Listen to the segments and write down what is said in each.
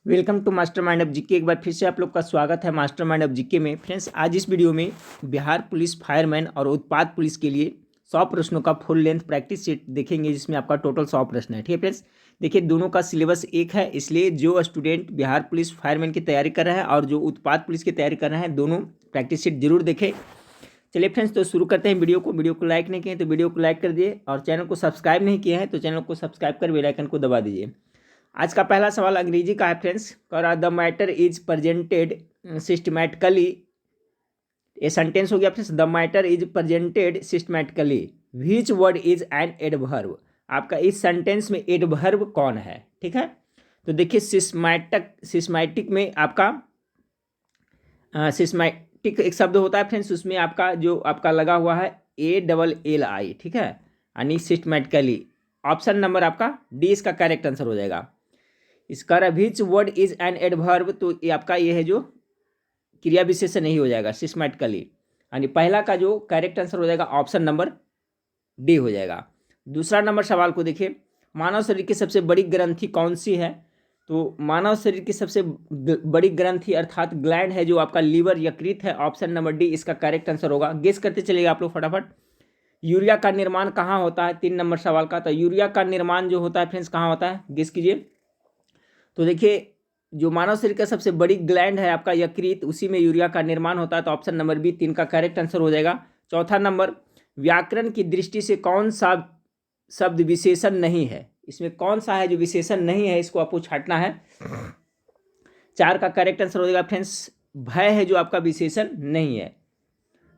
Welcome to master mind of GK. एक बार फिर से आप लोग का स्वागत है मास्टर माइंड ऑफ जीके में। फ्रेंड्स, आज इस वीडियो में बिहार पुलिस फायरमैन और उत्पाद पुलिस के लिए 100 प्रश्नों का फुल लेंथ प्रैक्टिस सेट देखेंगे, जिसमें आपका टोटल 100 प्रश्न है। ठीक है फ्रेंड्स, देखिए दोनों का सिलेबस एक है, इसलिए जो स्टूडेंट बिहार पुलिस फायरमैन की तैयारी कर रहे हैं और जो उत्पाद पुलिस की तैयारी कर रहे हैं, दोनों प्रैक्टिस सेट जरूर देखें। चलिए फ्रेंड्स, तो शुरू करते हैं वीडियो को लाइक नहीं किए तो वीडियो को लाइक कर दिए, और चैनल को सब्सक्राइब नहीं किए हैं तो चैनल को सब्सक्राइब कर बेल आइकन को दबा दीजिए। आज का पहला सवाल अंग्रेजी का है friends. The matter is presented systematically. ये सेंटेंस हो गया friends, the matter is presented systematically, which word is an adverb. आपका इस सेंटेंस में एडवर्ब कौन है? ठीक है, तो देखिए सिस्टमैटिक में आपका सिस्टमैटिक एक शब्द होता है फ्रेंड्स, उसमें आपका जो आपका लगा हुआ है ALLI। ठीक है, यानी सिस्टमैटिकली। ऑप्शन नंबर आपका डी इसका करेक्ट आंसर हो जाएगा। इसका which word is an adverb, तो ये आपका ये है जो क्रिया विशेषण नहीं हो जाएगा सिस्टमैटिकली, यानी पहला का जो करेक्ट आंसर हो जाएगा ऑप्शन नंबर डी हो जाएगा। दूसरा नंबर सवाल को देखिए, मानव शरीर की सबसे बड़ी ग्रंथि कौन सी है? तो मानव शरीर की सबसे बड़ी ग्रंथि अर्थात ग्लैंड है जो आपका लीवर यकृत है। ऑप्शन नंबर डी इसका करेक्ट आंसर होगा। गेस करते चलिएगा आप लोग फटाफट। यूरिया का निर्माण कहाँ होता है? 3 नंबर सवाल का। तो यूरिया का निर्माण जो होता है फ्रेंड्स कहाँ होता है? गेस कीजिए। तो देखिए, जो मानव शरीर का सबसे बड़ी ग्लैंड है आपका यकृत, उसी में यूरिया का निर्माण होता है। तो ऑप्शन नंबर बी 3 का करेक्ट आंसर हो जाएगा। चौथा नंबर, व्याकरण की दृष्टि से कौन सा शब्द विशेषण नहीं है? इसमें कौन सा है जो विशेषण नहीं है, इसको आपको छांटना है। 4 का करेक्ट आंसर हो जाएगा फ्रेंड्स, भय है जो आपका विशेषण नहीं है।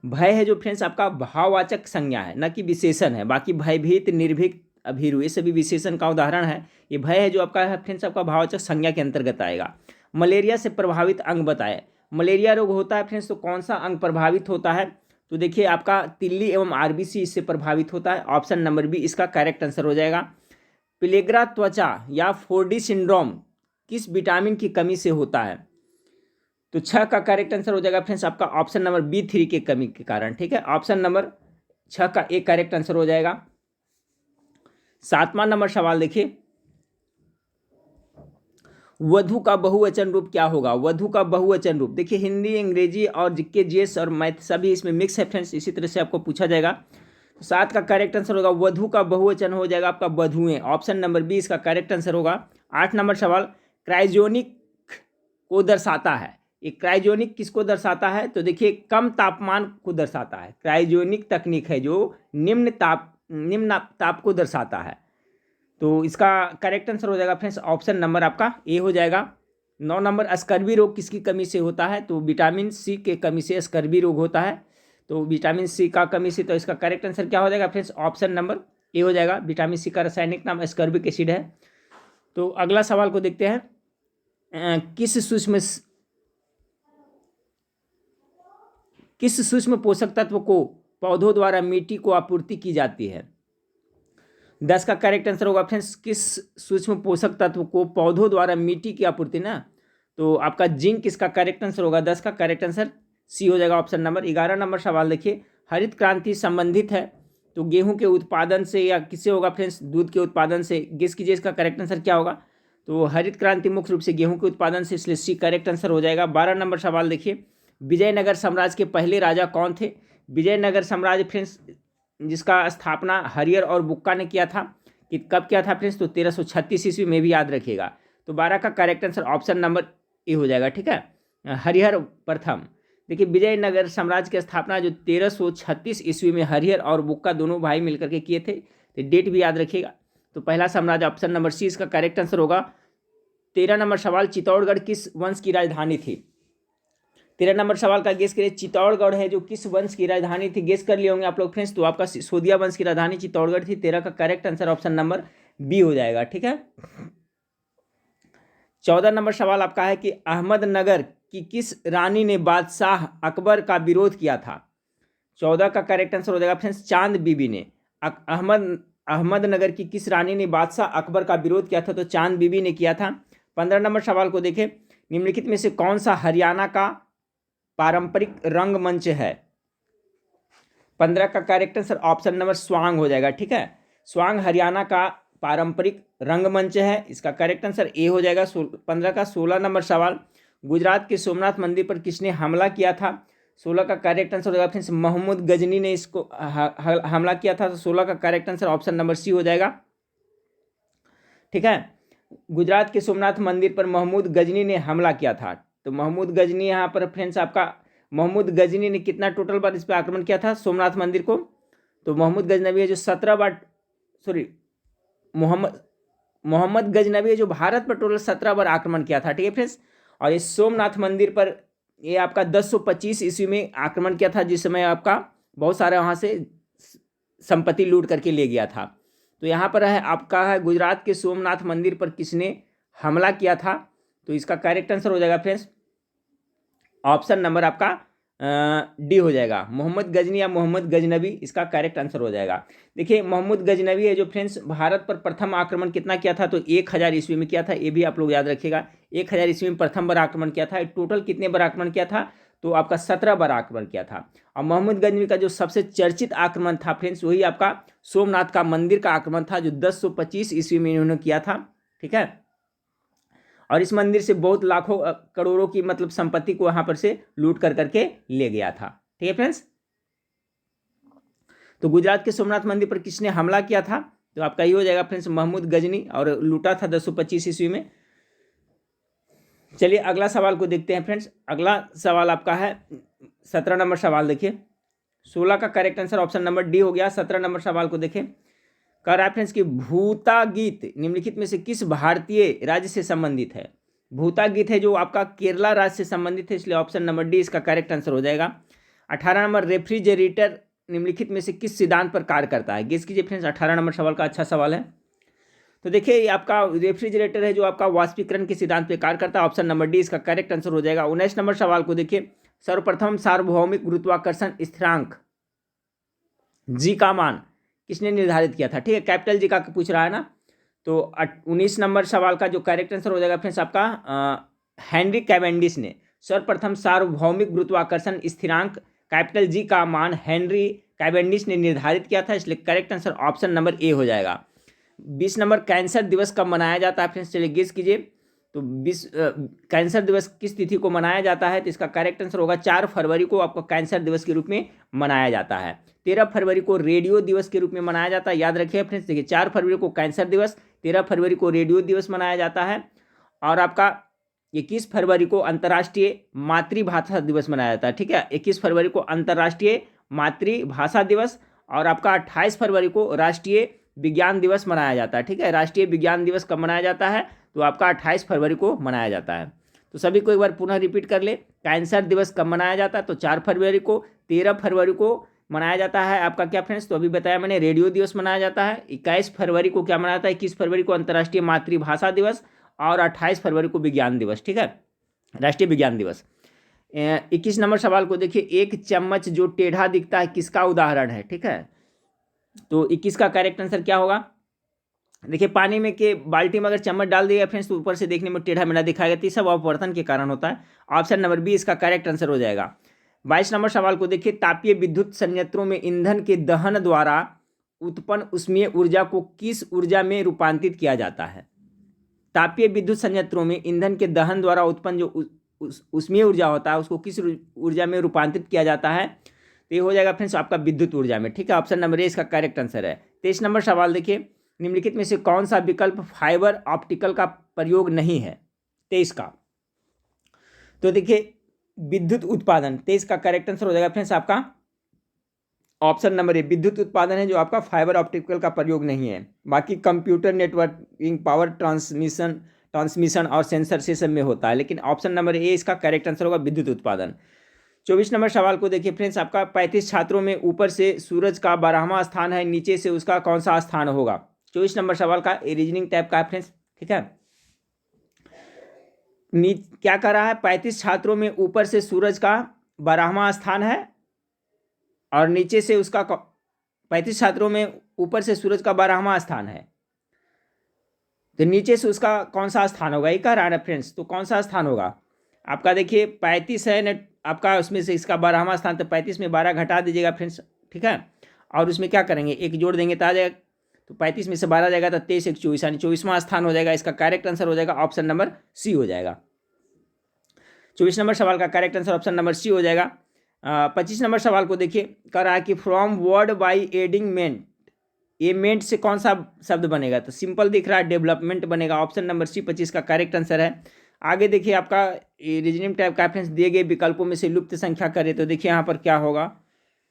भय है जो फ्रेंड्स आपका भाववाचक संज्ञा है, न कि विशेषण है। बाकी भयभीत, निर्भीक, अभीरु ये सभी विशेषण का उदाहरण है। ये भय है जो आपका है फ्रेंड्स आपका भाववाचक संज्ञा के अंतर्गत आएगा। मलेरिया से प्रभावित अंग बताए। मलेरिया रोग होता है फ्रेंड्स, तो कौन सा अंग प्रभावित होता है? तो देखिए आपका तिल्ली एवं RBC इससे प्रभावित होता है। ऑप्शन नंबर बी इसका करेक्ट आंसर हो जाएगा। पिलेग्रा त्वचा या 4D सिंड्रोम किस विटामिन की कमी से होता है? तो 6 का करेक्ट आंसर हो जाएगा फ्रेंड्स आपका ऑप्शन नंबर B3 के कमी के कारण। ठीक है, ऑप्शन नंबर 6 का एक करेक्ट आंसर हो जाएगा। 7वां नंबर सवाल देखिए, वधु का बहुवचन रूप क्या होगा? वधु का बहुवचन रूप देखिए, हिंदी, अंग्रेजी और जीके, जीएस और मैथ सभी इसमें मिक्स है फ्रेंड्स, इसी तरह से आपको पूछा जाएगा। तो 7 का करेक्ट आंसर होगा वधु का बहुवचन हो जाएगा आपका वधुएं। ऑप्शन नंबर बी इसका करेक्ट आंसर होगा। 8 नंबर सवाल, क्रायोजेनिक को दर्शाता है। ये क्रायोजेनिक किसको दर्शाता है? तो देखिए कम तापमान को दर्शाता है। क्रायोजेनिक तकनीक है जो निम्न ताप को दर्शाता है। तो इसका करेक्ट आंसर हो जाएगा फ्रेंड्स ऑप्शन नंबर आपका ए हो जाएगा। 9 नंबर, स्कर्वी रोग किसकी कमी से होता है? तो विटामिन सी के कमी से स्कर्वी रोग होता है। तो विटामिन सी का कमी से, तो इसका करेक्ट आंसर क्या हो जाएगा फ्रेंड्स? ऑप्शन नंबर ए हो जाएगा। विटामिन सी का रासायनिक नाम स्कर्बिक एसिड है। तो अगला सवाल को देखते हैं, किस सूक्ष्म पोषक तत्व को पौधों द्वारा मिट्टी को आपूर्ति की जाती है? 10 का करेक्ट आंसर होगा फ्रेंड्स, किस सूक्ष्म पोषक तत्व को पौधों द्वारा मिट्टी की आपूर्ति ना, तो आपका जिंक इसका करेक्ट आंसर होगा। 10 का करेक्ट आंसर सी हो जाएगा ऑप्शन नंबर। 11 नंबर सवाल देखिए, हरित क्रांति संबंधित है तो गेहूं के उत्पादन से या किससे होगा फ्रेंड्स? दूध के उत्पादन से। गेस कीजिए इसका करेक्ट आंसर क्या होगा? तो हरित क्रांति मुख्य रूप से गेहूं के उत्पादन से, इसलिए सी करेक्ट आंसर हो जाएगा। 12 नंबर सवाल देखिए, विजयनगर साम्राज्य के पहले राजा कौन थे? विजयनगर साम्राज्य फ्रेंड्स जिसका स्थापना हरिहर और बुक्का ने किया था, कि कब किया था फ्रेंड्स? तो 1336 ईस्वी में भी याद रखिएगा। तो 12 का correct answer option number A हो जाएगा। ठीक है, हरिहर प्रथम। देखिए विजयनगर साम्राज्य की स्थापना जो 1336 ईस्वी में हरिहर और बुक्का दोनों भाई मिलकर के किए थे, तो डेट भी याद रखिएगा। तो पहला साम्राज्य ऑप्शन नंबर सी इसका करेक्ट आंसर होगा। 13 नंबर सवाल, चित्तौड़गढ़ किस वंश की राजधानी थी? 13 नंबर सवाल का गेस करिए, चित्तौड़गढ़ है जो किस वंश की राजधानी थी? गेस कर लिए होंगे आप लोग फ्रेंड्स, तो आपका सिसोदिया वंश की राजधानी चित्तौड़गढ़ थी। 13 का correct answer option number B हो जाएगा। ठीक है, 14 नंबर सवाल आपका है कि अहमदनगर की किस रानी ने बादशाह अकबर का विरोध किया था? 14 का करेक्ट आंसर हो जाएगा फ्रेंड्स, चांद बीबी ने। अहमदनगर की किस रानी ने बादशाह अकबर का विरोध किया था? तो चांद बीबी ने किया था। 15 नंबर सवाल को देखें, निम्नलिखित में से कौन सा हरियाणा का पारंपरिक रंगमंच है? 15 का करेक्ट आंसर ऑप्शन नंबर स्वांग हो जाएगा। ठीक है, स्वांग हरियाणा का पारंपरिक रंगमंच है? इसका करेक्ट आंसर ए हो जाएगा। 15 का 16 नंबर सवाल, गुजरात के सोमनाथ मंदिर पर किसने हमला किया था? 16 का करेक्ट आंसर हो जाएगा फ्रेंड्स मोहम्मद गजनी ने इसको हमला किया था। तो 16 का correct answer option number C हो जाएगा। ठीक है, गुजरात के सोमनाथ मंदिर पर मोहम्मद गजनी ने हमला किया था। तो मोहम्मद गजनी यहाँ पर फ्रेंड्स आपका, मोहम्मद गजनी ने कितना टोटल बार इस पर आक्रमण किया था सोमनाथ मंदिर को? तो मोहम्मद गजनवी है जो 17 बार, सॉरी मोहम्मद गजनवी है जो भारत पर टोटल 17 बार आक्रमण किया था। ठीक है फ्रेंड्स, और इस सोमनाथ मंदिर पर ये आपका 1025 ईस्वी में आक्रमण किया था, जिस समय आपका बहुत सारा वहाँ से संपत्ति लूट करके ले गया था। तो यहाँ पर है आपका है गुजरात के सोमनाथ मंदिर पर किसने हमला किया था? तो इसका करेक्ट आंसर हो जाएगा फ्रेंड्स ऑप्शन नंबर आपका डी हो जाएगा, मोहम्मद गजनी या मोहम्मद गजनवी इसका करेक्ट आंसर हो जाएगा। देखिए मोहम्मद गजनवी है जो फ्रेंड्स भारत पर प्रथम आक्रमण कितना किया था? तो 1000 ईस्वी में किया था। ये भी आप लोग याद रखिएगा, 1000 ईस्वी में प्रथम बार आक्रमण किया था। टोटल कितने बार आक्रमण किया था? तो आपका 17 बार आक्रमण किया था। और मोहम्मद गजनवी का जो सबसे चर्चित आक्रमण था फ्रेंड्स वही आपका सोमनाथ का मंदिर का आक्रमण था, जो 1025 ईस्वी में इन्होंने किया था। ठीक है, और इस मंदिर से बहुत लाखों करोड़ों की मतलब संपत्ति को वहां पर से लूट कर करके ले गया था। ठीक है फ्रेंड्स, तो गुजरात के सोमनाथ मंदिर पर किसने हमला किया था? तो आपका ये हो जाएगा फ्रेंड्स मोहम्मद गजनी, और लूटा था 1025 ईस्वी में। चलिए अगला सवाल को देखते हैं फ्रेंड्स। अगला सवाल आपका है 17 नंबर सवाल। देखिए 16 का correct answer option number D हो गया। 17 नंबर सवाल को देखें, कह रहा है फ्रेंड्स कि भूता गीत निम्नलिखित में से किस भारतीय राज्य से संबंधित है? भूता गीत है जो आपका केरला राज्य से संबंधित है, इसलिए ऑप्शन नंबर डी इसका करेक्ट आंसर हो जाएगा। 18 नंबर, रेफ्रिजरेटर निम्नलिखित में से किस सिद्धांत पर कार्य करता है? गेस कीजिए फ्रेंड्स, 18 नंबर सवाल का अच्छा सवाल है। तो देखिए ये आपका रेफ्रिजरेटर है जो आपका वाष्पीकरण के सिद्धांत पर कार्य करता है, ऑप्शन नंबर डी इसका करेक्ट आंसर हो जाएगा। 19 नंबर सवाल को देखिए, सर्वप्रथम सार्वभौमिक गुरुत्वाकर्षण स्थिरांक जी का मान किसने निर्धारित किया था? ठीक है, कैपिटल जी का पूछ रहा है ना। तो 19 नंबर सवाल का जो करेक्ट आंसर हो जाएगा फ्रेंड्स आपका हेनरी कैवेंडिश ने सर्वप्रथम सार्वभौमिक गुरुत्वाकर्षण स्थिरांक कैपिटल जी का मान हेनरी कैवेंडिश ने निर्धारित किया था, इसलिए correct answer option number A हो जाएगा। 20 नंबर, कैंसर दिवस कब मनाया जाता है फ्रेंड्स? चलिए गेस कीजिए। तो 20 कैंसर दिवस किस तिथि को मनाया जाता है? तो इसका करेक्ट आंसर होगा 4 फरवरी को आपको कैंसर दिवस के रूप में मनाया जाता है। 13 फरवरी को रेडियो दिवस के रूप में मनाया जाता है, याद रखिए फ्रेंड्स। देखिए 4 फरवरी को कैंसर दिवस, 13 फरवरी को रेडियो दिवस मनाया जाता है, और आपका 21 फरवरी को अंतर्राष्ट्रीय मातृभाषा दिवस मनाया जाता है। ठीक है, 21 फरवरी को अंतर्राष्ट्रीय मातृभाषा दिवस, और आपका 28 फरवरी को राष्ट्रीय विज्ञान दिवस मनाया जाता है। ठीक है, राष्ट्रीय विज्ञान दिवस कब मनाया जाता है? तो आपका 28 फरवरी को मनाया जाता है। तो सभी को एक बार पुनः रिपीट कर ले, कैंसर दिवस कब मनाया जाता है? तो 4 फरवरी को, 13 फरवरी को मनाया जाता है आपका क्या फ्रेंड्स? तो अभी बताया मैंने, रेडियो दिवस मनाया जाता है। 21 फरवरी को क्या मनाया जाता है? 21 फरवरी को अंतर्राष्ट्रीय मातृभाषा दिवस, और 28 फरवरी को विज्ञान दिवस। ठीक है, राष्ट्रीय विज्ञान दिवस। 21 नंबर सवाल को देखिए, एक चम्मच जो टेढ़ा दिखता है किसका उदाहरण है? ठीक है, तो 21 का करेक्ट आंसर क्या होगा? देखिए पानी में के बाल्टी में अगर चम्मच डाल दिया फ्रेंड्स तो ऊपर से देखने में टेढ़ा मेढ़ा दिखाएगा, तो सब अपवर्तन के कारण होता है। ऑप्शन नंबर बी इसका करेक्ट आंसर हो जाएगा। 22 नंबर सवाल को देखिए, तापीय विद्युत संयंत्रों में ईंधन के दहन द्वारा उत्पन्न उष्मीय ऊर्जा को किस ऊर्जा में रूपांतरित किया जाता है? तापीय विद्युत संयंत्रों में ईंधन के दहन द्वारा उत्पन्न जो उष्मीय ऊर्जा होता है उसको किस ऊर्जा में रूपांतरित किया जाता है? तो ये हो जाएगा फ्रेंड्स आपका विद्युत ऊर्जा में। ठीक है, ऑप्शन नंबर ए इसका करेक्ट आंसर है। 23 नंबर सवाल देखिए, निम्नलिखित में से कौन सा विकल्प फाइबर ऑप्टिकल का प्रयोग नहीं है? 23 का, तो देखिए विद्युत उत्पादन, 23 का करेक्ट आंसर हो जाएगा फ्रेंड्स आपका ऑप्शन नंबर ए, विद्युत उत्पादन है जो आपका फाइबर ऑप्टिकल का प्रयोग नहीं है। बाकी कंप्यूटर नेटवर्किंग, पावर ट्रांसमिशन और सेंसर से सब में होता है, लेकिन ऑप्शन नंबर ए इसका करेक्ट आंसर होगा विद्युत उत्पादन। 24 नंबर सवाल को देखिए फ्रेंड्स, आपका 35 छात्रों में ऊपर से सूरज का 12वां स्थान है, नीचे से उसका कौन सा स्थान होगा? 24 नंबर सवाल का रीजनिंग टाइप का है फ्रेंड्स। ठीक है, क्या कर रहा है? 35 छात्रों में ऊपर से सूरज का 12वां स्थान है, और नीचे से उसका 35 छात्रों में ऊपर से सूरज का 12वां स्थान है, तो नीचे से उसका कौन सा स्थान होगा? ये कह रहा है ना फ्रेंड्स, तो कौन सा स्थान होगा आपका? देखिए 35 है ना आपका, उसमें से इसका 12वां स्थान, तो 35 में 12 घटा दीजिएगा फ्रेंड्स। ठीक है, और उसमें क्या करेंगे? एक जोड़ देंगे तो आ जाएगा। तो 35 में से 12 जाएगा तो 23 एक 24, यानी 24वां स्थान हो जाएगा। इसका करेक्ट आंसर हो जाएगा ऑप्शन नंबर सी हो जाएगा। 24 नंबर सवाल का correct answer option number C हो जाएगा। 25 नंबर सवाल को देखिए, कह रहा है कि फ्रॉम वर्ड बाई एडिंग मेंट, ये मेंट से कौन सा शब्द बनेगा? तो सिंपल दिख रहा है, डेवलपमेंट बनेगा। ऑप्शन नंबर सी 25 का करेक्ट आंसर है। आगे देखिए आपका रीजनिंग टाइप का फ्रेंड्स दिए गए विकल्पों में से लुप्त संख्या करे तो देखिए यहाँ पर क्या होगा,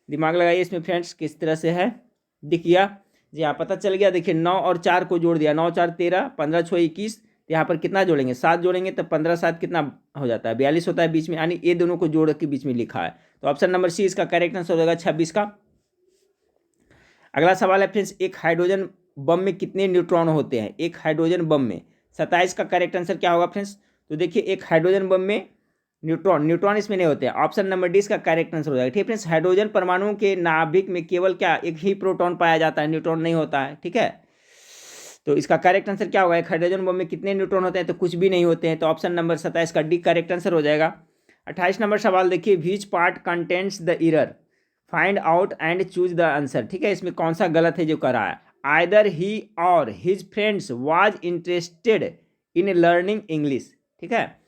दिमाग लगाइए इसमें फ्रेंड्स, किस तरह से है, दिख गया जी हाँ, पता चल गया। देखिए 9 और 4 को जोड़ दिया, 9 4 13, 15 6 21, यहाँ पर कितना जोड़ेंगे? 7 जोड़ेंगे तो 15 7 कितना हो जाता है? 42 होता है बीच में, यानी ये दोनों को जोड़ के बीच में लिखा है। तो ऑप्शन नंबर सी इसका करेक्ट आंसर हो जाएगा 26 का। अगला सवाल है फ्रेंड्स, एक हाइड्रोजन बम में कितने न्यूट्रॉन होते हैं? एक हाइड्रोजन बम में 27 का करेक्ट आंसर क्या होगा फ्रेंड्स? तो देखिए एक हाइड्रोजन बम में न्यूट्रॉन इसमें नहीं होते हैं। ऑप्शन नंबर डी इसका करेक्ट आंसर हो जाएगा। ठीक है फ्रेंड्स, हाइड्रोजन परमाणु के नाभिक में केवल क्या एक ही प्रोटॉन पाया जाता है, न्यूट्रॉन नहीं होता है। ठीक है, तो इसका करेक्ट आंसर क्या होगा? एक हाइड्रोजन बम में कितने न्यूट्रॉन होते हैं? तो कुछ भी नहीं होते हैं। तो ऑप्शन नंबर 27 का डी करेक्ट आंसर हो जाएगा। 28 नंबर सवाल देखिए, which part contents the error, find out and choose the answer. ठीक है, इसमें कौन सा गलत है जो कर रहा है? आइदर ही और his friends was interested in learning English. ठीक है,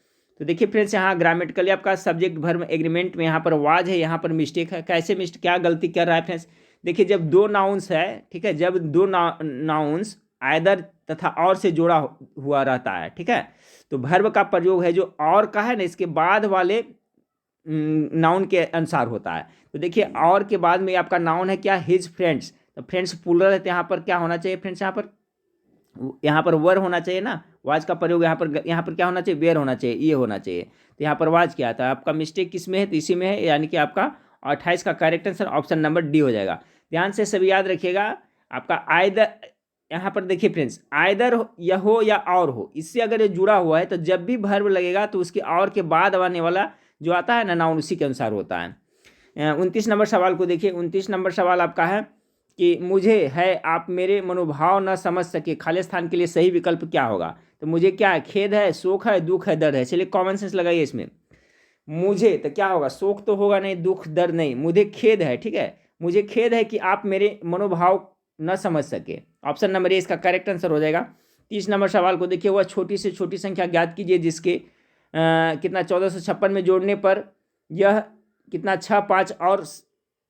तो देखिए फ्रेंड्स यहाँ ग्रामेटिकली आपका सब्जेक्ट वर्ब एग्रीमेंट में यहाँ पर वाज है, यहाँ पर मिस्टेक है। कैसे क्या गलती कर रहा है फ्रेंड्स? देखिए जब दो नाउन्स है, ठीक है, जब दो नाउन्स आइदर तथा और से जुड़ा हुआ रहता है, ठीक है, तो वर्ब का प्रयोग है जो और का है ना, इसके बाद वाले नाउन के अनुसार होता है। तो देखिए और के बाद में आपका नाउन है क्या? His friends. तो फ्रेंड्स प्लूरल है, तो यहाँ पर क्या होना चाहिए फ्रेंड्स? यहाँ पर वर होना चाहिए ना। वाज का प्रयोग यहाँ पर क्या होना चाहिए? वेयर होना चाहिए, ये होना चाहिए। तो यहाँ पर वाज क्या था? आपका मिस्टेक किस में है? तो इसी में है, यानी कि आपका 28 का correct answer option number D हो जाएगा। ध्यान से सभी याद रखिएगा। आपका आइदर, यहाँ पर देखिए फ्रेंड्स, आइदर या हो या और हो, इससे अगर ये जुड़ा हुआ है तो जब भी वर्ब लगेगा तो उसके और के बाद आने वाला जो आता है ना नाउन, उसी के अनुसार होता है। 29 नंबर सवाल को देखिए। 29 नंबर सवाल आपका है कि मुझे है आप मेरे मनोभाव न समझ सके, खाली स्थान के लिए सही विकल्प क्या होगा? तो मुझे क्या है? खेद है, शोक है, दुख है, दर्द है। चलिए कॉमन सेंस लगाइए इसमें। मुझे तो क्या होगा? शोक तो होगा नहीं, दुख दर्द नहीं, मुझे खेद है। ठीक है, मुझे खेद है कि आप मेरे मनोभाव न समझ सके। ऑप्शन नंबर ए इसका करेक्ट आंसर हो जाएगा। 30 नंबर सवाल को देखिए, वह छोटी से छोटी संख्या ज्ञात कीजिए जिसके कितना 1456 में जोड़ने पर यह कितना 6 5 और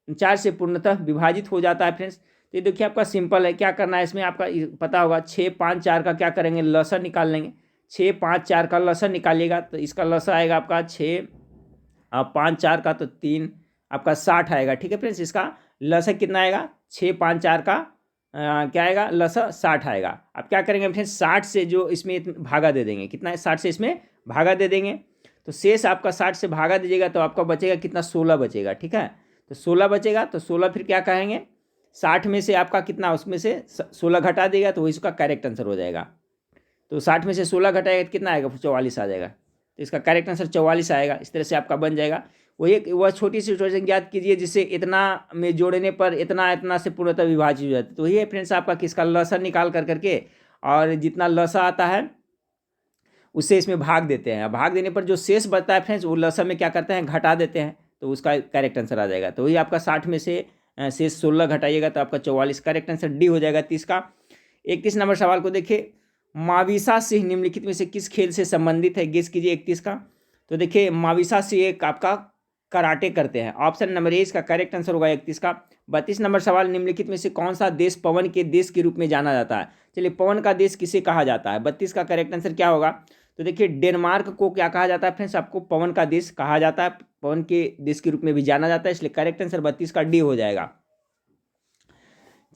4 से पूर्णतः विभाजित हो जाता है फ्रेंड्स। तो ये देखिए आपका सिंपल है, क्या करना है इसमें आपका पता होगा। 6 5 4 का क्या करेंगे? लसर निकाल लेंगे। 6 5 4 का लसर निकालिएगा तो इसका लसर आएगा आपका 6 5 4 का तो 3 आपका 60 आएगा। ठीक है फ्रेंड्स, इसका लसर कितना आएगा? 6 5 4 का क्या आएगा? लसर 60 आएगा। अब क्या करेंगे फ्रेंड्स? 60 से जो इसमें भागा दे देंगे, कितना है? 60 से इसमें भागा दे देंगे तो शेष आपका 60 से भागा दीजिएगा तो आपका बचेगा कितना? 16 बचेगा। ठीक है, तो 16 बचेगा तो 16 फिर क्या कहेंगे? 60 में से आपका कितना, उसमें से 16 घटा देगा तो इसका करेक्ट आंसर हो जाएगा। तो 60 में से 16 घटाएगा तो कितना आएगा? 44 आ जाएगा। तो इसका करेक्ट आंसर 44 आएगा। इस तरह से आपका बन जाएगा। वह छोटी सी सिचुएशन ज्ञात कीजिए जिससे इतना में जोड़ने पर इतना से पूर्णतः विभाजित हो जाता है। तो ये फ्रेंड्स आपका किसका लसर निकाल करके और जितना लसा आता है उससे इसमें भाग देते हैं। भाग देने पर जो शेष बचता है फ्रेंड्स वो लसर में क्या करते हैं? घटा देते हैं। तो उसका करेक्ट आंसर आ जाएगा। तो वही आपका 60 में से शेष 16 घटाइएगा तो आपका 44, करेक्ट आंसर डी हो जाएगा 30 का। 31 नंबर सवाल को देखिए, माविसा सिंह निम्नलिखित में से किस खेल से संबंधित है? गेस कीजिए 31 का। तो देखिए माविसा सिंह एक आपका कराटे करते हैं। ऑप्शन नंबर ए इसका करेक्ट आंसर होगा 31 का। 32 नंबर सवाल, निम्नलिखित में से कौन सा देश पवन के देश के रूप में जाना जाता है? चलिए पवन का देश किसे कहा जाता है? 32 का करेक्ट आंसर क्या होगा? तो देखिए डेनमार्क को क्या कहा जाता है फ्रेंड्स? आपको पवन का देश कहा जाता है, पवन के देश के रूप में भी जाना जाता है, इसलिए करेक्ट आंसर 32 का डी हो जाएगा।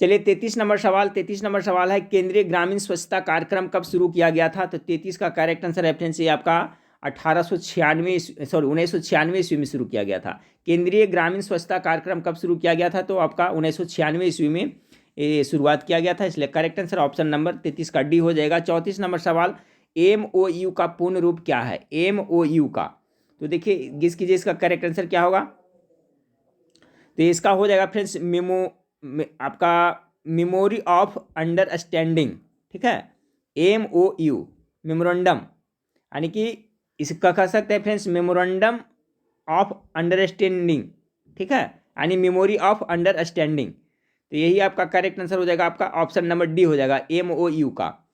चलिए 33 नंबर सवाल। 33 नंबर सवाल है, केंद्रीय ग्रामीण स्वच्छता कार्यक्रम कब शुरू किया गया था? तो 33 का करेक्ट आंसर है फ्रेंड्स ये आपका 1996 ईस्वी में शुरू किया गया था। केंद्रीय ग्रामीण स्वच्छता कार्यक्रम कब शुरू किया गया था? तो आपका 1996 ईस्वी में ये शुरुआत किया गया था, इसलिए करेक्ट आंसर ऑप्शन नंबर 33 का डी हो जाएगा। 34 नंबर सवाल, MOU का पूर्ण रूप क्या है? MOU का, तो देखिए गेस कीजिए इसका करेक्ट आंसर क्या होगा? तो इसका हो जाएगा फ्रेंड्स आपका मेमोरी ऑफ अंडरस्टैंडिंग। ठीक है, MOU मेमोरेंडम, यानी कि इसका कह सकते हैं फ्रेंड्स मेमोरेंडम ऑफ अंडरस्टैंडिंग। ठीक है, यानी मेमोरी ऑफ अंडरस्टैंडिंग। तो यही आपका करेक्ट आंसर हो जाएगा, आपका ऑप्शन नंबर डी हो जाएगा, MOU का।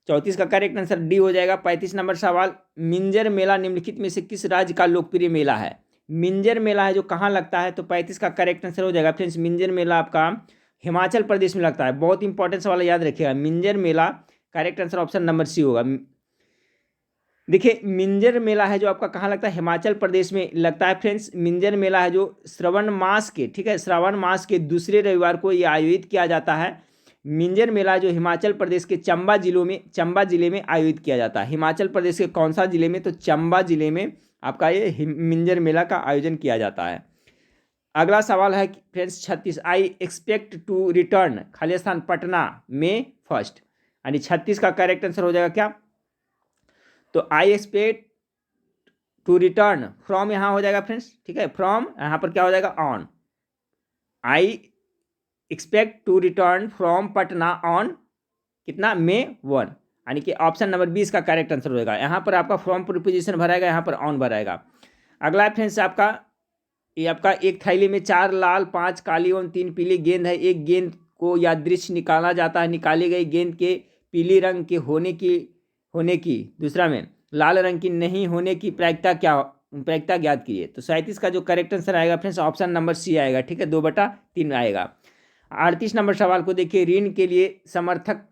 34 का करेक्ट आंसर डी हो जाएगा। 35 नंबर सवाल, मिंजर मेला निम्नलिखित में से किस राज्य का लोकप्रिय मेला है? मिंजर मेला है जो कहाँ लगता है? तो 35 का करेक्ट आंसर हो जाएगा फ्रेंड्स, मिंजर मेला आपका हिमाचल प्रदेश में लगता है। बहुत इंपॉर्टेंट सवाल याद रखिएगा, Minjar Mela correct answer option number C होगा। देखिए मिंजर मेला है जो आपका कहाँ लगता है? हिमाचल प्रदेश में लगता है फ्रेंड्स। मिंजर मेला है जो श्रावण मास के, ठीक है, श्रावण मास के दूसरे रविवार को ये आयोजित किया जाता है। मिंजर मेला जो हिमाचल प्रदेश के चंबा जिले में आयोजित किया जाता है। हिमाचल प्रदेश के कौन सा जिले में? तो चंबा जिले में आपका ये मिंजर मेला का आयोजन किया जाता है। अगला सवाल है friends 36, I expect to return, खाली स्थान पटना में फर्स्ट, यानी 36 का करेक्ट आंसर हो जाएगा क्या? तो I expect to return, from यहाँ हो जाएगा फ्रेंड्स, ठीक है, फ्रॉम यहाँ पर क्या हो जाएगा? On. I expect to return from Patna on कितना? May 1, यानी कि ऑप्शन नंबर 20 का करेक्ट आंसर हो जाएगा। यहाँ पर आपका फ्रॉम प्रीपोजिशन भराएगा, यहाँ पर ऑन भराएगा। अगला फ्रेंड्स आपका ये आपका एक थैली में 4 लाल 5 काली और 3 पीली गेंद है। एक गेंद को यादृच्छिक निकाला जाता है। निकाली गई गेंद के पीली रंग के होने की दूसरा में लाल रंग की नहीं होने की प्रायिकता ज्ञात कीजिए। तो 37 का जो करेक्ट आंसर आएगा फ्रेंड्स ऑप्शन नंबर सी आएगा, ठीक है, 2/3 आएगा। 38 नंबर सवाल को देखिए, ऋण के लिए समर्थक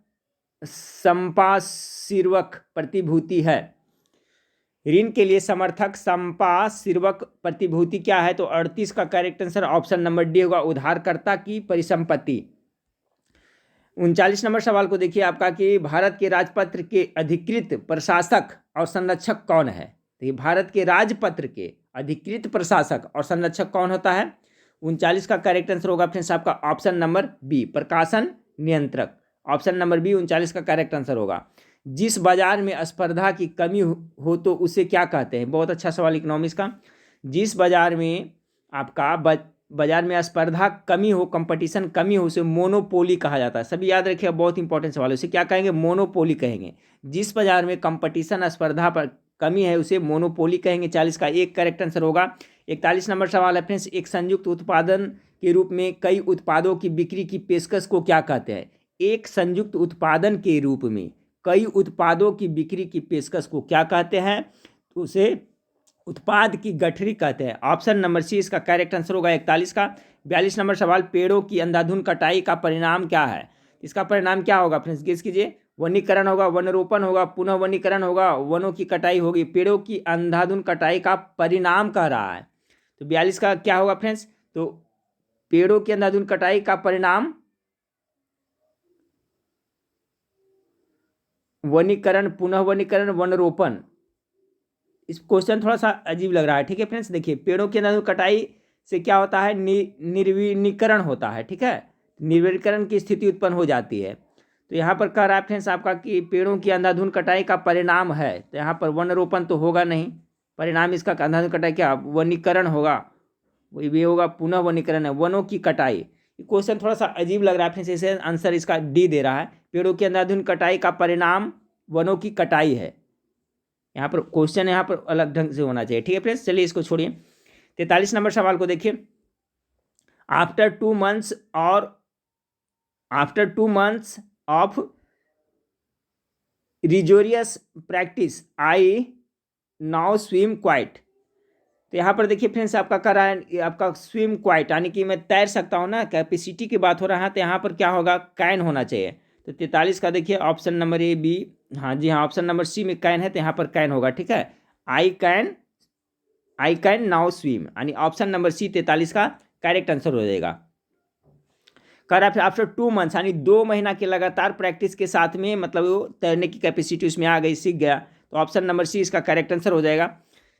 संपार्श्विक प्रतिभूति है। ऋण के लिए समर्थक संपार्श्विक प्रतिभूति क्या है? तो 38 का correct answer option number D होगा, उधारकर्ता की परिसंपत्ति। 39 नंबर सवाल को देखिए आपका कि भारत के राजपत्र के अधिकृत प्रशासक और संरक्षक कौन है? तो ये भारत के राजपत्र के अधिकृत प्रशासक और संरक्षक कौन होता है? 39 का करेक्ट आंसर होगा फ्रेंड्स आपका ऑप्शन नंबर बी, प्रकाशन नियंत्रक। ऑप्शन नंबर बी 39 का करेक्ट आंसर होगा। जिस बाजार में स्पर्धा की कमी हो तो उसे क्या कहते हैं? बहुत अच्छा सवाल इकोनॉमिक्स का। जिस बाजार में आपका बाजार में स्पर्धा कमी हो, कंपटीशन कमी हो, उसे मोनोपोली कहा जाता है। सभी याद रखिएगा, बहुत इंपॉर्टेंट सवाल है। उसे क्या कहेंगे? मोनोपोली कहेंगे। जिस बाजार में कंपटीशन स्पर्धा पर कमी है उसे मोनोपोली कहेंगे। 40 का एक करेक्ट आंसर होगा। 41 नंबर सवाल है फ्रेंड्स, एक संयुक्त उत्पादन के रूप में कई उत्पादों की बिक्री की पेशकश को क्या कहते हैं? एक संयुक्त उत्पादन के रूप में कई उत्पादों की बिक्री की पेशकश को क्या कहते हैं? तो उसे उत्पाद की गठरी कहते हैं। ऑप्शन नंबर सी इसका करेक्ट आंसर होगा 41 का। 42 नंबर सवाल, पेड़ों की अंधाधुंध कटाई का परिणाम क्या है? इसका परिणाम क्या होगा फ्रेंड्स? गेस कीजिए। वनीकरण होगा, वनरोपण होगा, पुनः वनीकरण होगा, वनों की कटाई होगी। पेड़ों की अंधाधुंध कटाई का परिणाम कह रहा है, तो 42 का क्या होगा फ्रेंड्स? तो पेड़ों की अंधाधुंध कटाई का परिणाम वनीकरण, पुनः वनीकरण, वनरोपण। इस क्वेश्चन थोड़ा सा अजीब लग रहा है, ठीक है फ्रेंड्स। देखिए पेड़ों की अंधाधुंध कटाई से क्या होता है? निर्वनीकरण होता है, ठीक है, निर्वनीकरण की स्थिति उत्पन्न हो जाती है। तो यहाँ पर कह रहा है फ्रेंड्स आपका कि पेड़ों की अंधाधुंध कटाई का परिणाम है, तो यहाँ पर वनरोपण तो होगा नहीं, परिणाम इसका अंधाधुंध कटाई क्या? वनीकरण होगा, वही भी होगा, पुनः वनीकरण है, वनों की कटाई। क्वेश्चन थोड़ा सा अजीब लग रहा है फ्रेंड्स, इसे आंसर इसका डी दे रहा है। पेड़ों की अंधाधुंध कटाई का परिणाम वनों की कटाई है। यहाँ पर क्वेश्चन यहाँ पर अलग ढंग से होना चाहिए, ठीक है फ्रेंड्स। चलिए इसको छोड़िए। 43 नंबर सवाल को देखिए, after 2 months of rigorous practice I now swim quite. तो यहाँ पर देखिए फ्रेंड्स आपका कह रहा है आपका स्विम क्वाइट, यानी कि मैं तैर सकता हूँ ना, कैपेसिटी की बात हो रहा है, तो यहाँ पर क्या होगा? कैन होना चाहिए। तो 43 का देखिए ऑप्शन नंबर ए बी, हाँ जी हाँ, ऑप्शन नंबर सी में कैन है, तो यहाँ पर कैन होगा, ठीक है। आई कैन नाउ स्विम, यानी ऑप्शन नंबर सी 43 का करेक्ट आंसर हो जाएगा। कह रहा है आफ्टर 2 months, यानी 2 महीना के लगातार प्रैक्टिस के साथ में मतलब वो तैरने की कैपेसिटी उसमें आ गई, सीख गया, तो ऑप्शन नंबर सी इसका करेक्ट आंसर हो जाएगा।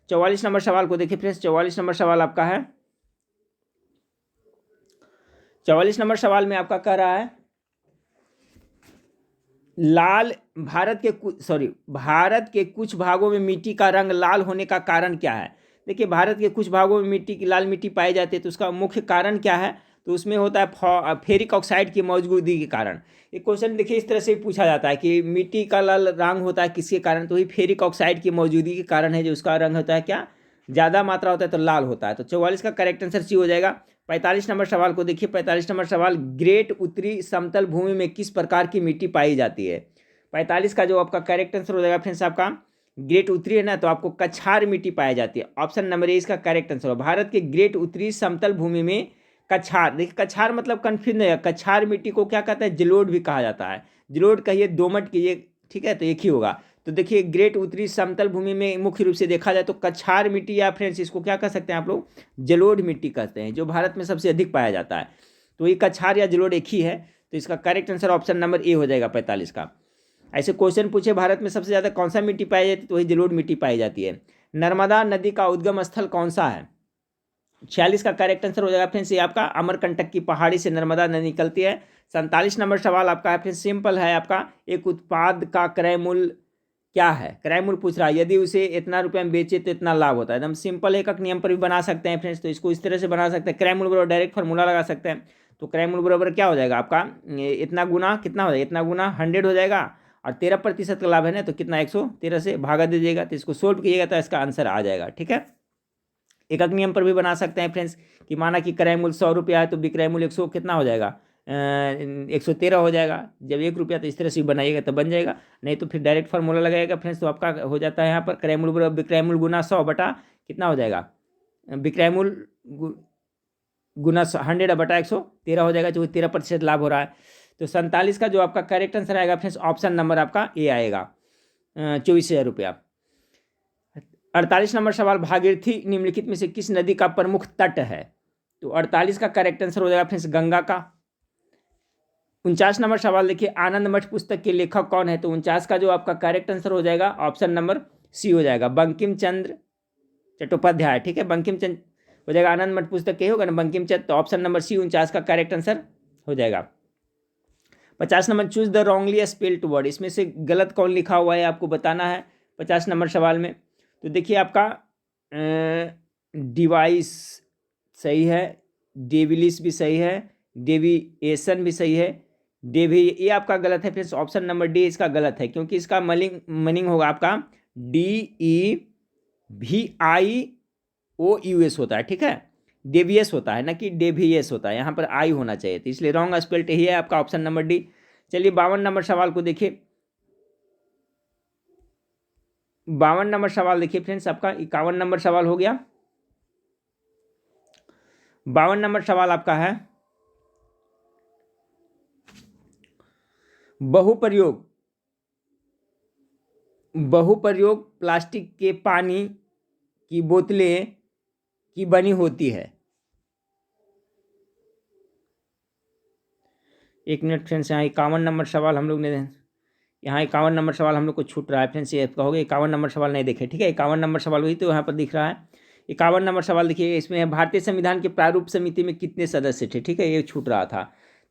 44 नंबर सवाल को देखिए फ्रेंड्स, 44 नंबर सवाल आपका है, 44 नंबर सवाल में आपका कह रहा है भारत के कुछ भागों में मिट्टी का रंग लाल होने का कारण क्या है? देखिए भारत के कुछ भागों में लाल मिट्टी पाई जाती है, तो उसका मुख्य कारण क्या है? तो उसमें होता है फेरिक ऑक्साइड की मौजूदगी के कारण। ये क्वेश्चन देखिए इस तरह से पूछा जाता है कि मिट्टी का लाल रंग होता है किसके कारण? तो वही फेरिक ऑक्साइड की मौजूदगी के कारण है, जो उसका रंग होता है क्या? ज़्यादा मात्रा होता है तो लाल होता है। तो 44 का करेक्ट आंसर सी हो जाएगा। 45 नंबर सवाल को देखिए। 45 नंबर सवाल, ग्रेट उत्तरी समतल भूमि में किस प्रकार की मिट्टी पाई जाती है? 45 का जो आपका करेक्ट आंसर हो जाएगा फ्रेंड्स आपका ग्रेट उत्तरी है ना, तो आपको कछार मिट्टी पाई जाती है। ऑप्शन नंबर ए इसका करेक्ट आंसर हो। भारत के ग्रेट उत्तरी समतल भूमि में कछार, देखिए कछार मतलब कन्फ्यूज नहीं है, कछार मिट्टी को क्या कहता है? जलोढ़ भी कहा जाता है। जलोढ़ कहिए, दोमट कहिए, ठीक है, तो एक ही होगा। तो देखिए ग्रेट उत्तरी समतल भूमि में मुख्य रूप से देखा जाए तो कछार मिट्टी या फ्रेंड्स इसको क्या कह सकते हैं आप लोग? जलोढ़ मिट्टी कहते हैं, जो भारत में सबसे अधिक पाया जाता है। तो ये कछार या जलोढ़ एक ही है, तो इसका correct answer option number A हो जाएगा 45 का। ऐसे क्वेश्चन पूछे भारत में सबसे ज़्यादा कौन सा मिट्टी पाई जाती है, तो वही जलोढ़ मिट्टी पाई जाती है। नर्मदा नदी का उद्गम स्थल कौन सा है? 46 का करेक्ट आंसर हो जाएगा फ्रेंड्स ये आपका अमरकंटक की पहाड़ी से नर्मदा नदी निकलती है। 47 नंबर सवाल आपका है फ्रेंड्स, सिंपल है आपका, एक उत्पाद का क्रय मूल्य क्या है? क्रय मूल्य पूछ रहा है, यदि उसे इतना रुपये में बेचे तो इतना लाभ होता है। एकदम सिंपल, एक नियम पर भी बना सकते हैं फ्रेंड्स, तो इसको इस तरह से बना सकते हैं, क्रय मूल्य बराबर डायरेक्ट फार्मूला लगा सकते हैं। तो क्रय मूल्य बराबर क्या हो जाएगा आपका? इतना गुना कितना हो जाएगा? इतना गुना 100 हो जाएगा, और 13% का लाभ है ना, तो कितना 113 से भागा दीजिएगा, तो इसको सोल्व कीजिएगा तो इसका आंसर आ जाएगा। ठीक है, एक नियम पर भी बना सकते हैं फ्रेंड्स कि माना कि क्रय मूल्य 100 रुपया है तो विक्रय मूल्य 100 कितना हो जाएगा? 113 हो जाएगा। जब 1 रुपया, तो इस तरह से बनाइएगा तो बन जाएगा, नहीं तो फिर डायरेक्ट फार्मूला लगाएगा फ्रेंड्स, तो आपका हो जाता है यहाँ पर क्रय मूल्य बराबर विक्रय मूल्य गुना 100 बटा कितना हो जाएगा? विक्रय मूल्य गुना 100 बटा 113 हो जाएगा, जो 13% लाभ हो रहा है। तो 47 का जो आपका करेक्ट आंसर आएगा फ्रेंड्स ऑप्शन नंबर आपका ए आएगा, 24,000 रुपया। 48 नंबर सवाल, भागीरथी निम्नलिखित में से किस नदी का प्रमुख तट है? तो 48 का करेक्ट आंसर हो जाएगा फ्रेंड्स गंगा का। 49 नंबर सवाल देखिए, आनंद मठ पुस्तक के लेखक कौन है? तो 49 का जो आपका करेक्ट आंसर हो जाएगा ऑप्शन नंबर सी हो जाएगा, बंकिम चंद्र चट्टोपाध्याय। ठीक है, बंकिम चंद्र हो जाएगा, आनंद मठ पुस्तक के होगा ना बंकिम चंद्र, तो ऑप्शन नंबर सी 49 का करेक्ट आंसर हो जाएगा। 50 number, choose the wrongly spelled word, इसमें से गलत कौन लिखा हुआ है आपको बताना है 50 नंबर सवाल में। तो देखिए आपका डिवाइस सही है, डेविलिस भी सही है, डेविएशन भी सही है, ये आपका गलत है फ्रेंड्स, ऑप्शन नंबर डी इसका गलत है, क्योंकि इसका मीनिंग होगा आपका DEVIOUS होता है। ठीक है, डेवियस होता है ना कि डेवियस होता है, यहाँ पर आई होना चाहिए, तो इसलिए रॉन्ग स्पेल्ट यही है आपका ऑप्शन नंबर डी। चलिए 52 नंबर सवाल को देखिए। 52 नंबर सवाल देखिए फ्रेंड्स आपका, 51 नंबर सवाल हो गया। 52 नंबर सवाल आपका है, बहुप्रयोग प्लास्टिक के पानी की बोतलें की बनी होती है। एक मिनट फ्रेंड्स, यहाँ 51 नंबर सवाल हम लोग ने, यहाँ 51 नंबर सवाल हम लोग को छूट रहा है फ्रेंड्स, ये कहोगे 51 नंबर सवाल नहीं देखे। ठीक है, 51 नंबर सवाल वही तो यहाँ पर दिख रहा है। 51 नंबर सवाल देखिए, इसमें है भारतीय संविधान के प्रारूप समिति में कितने सदस्य थे? ठीक है, ये छूट रहा था।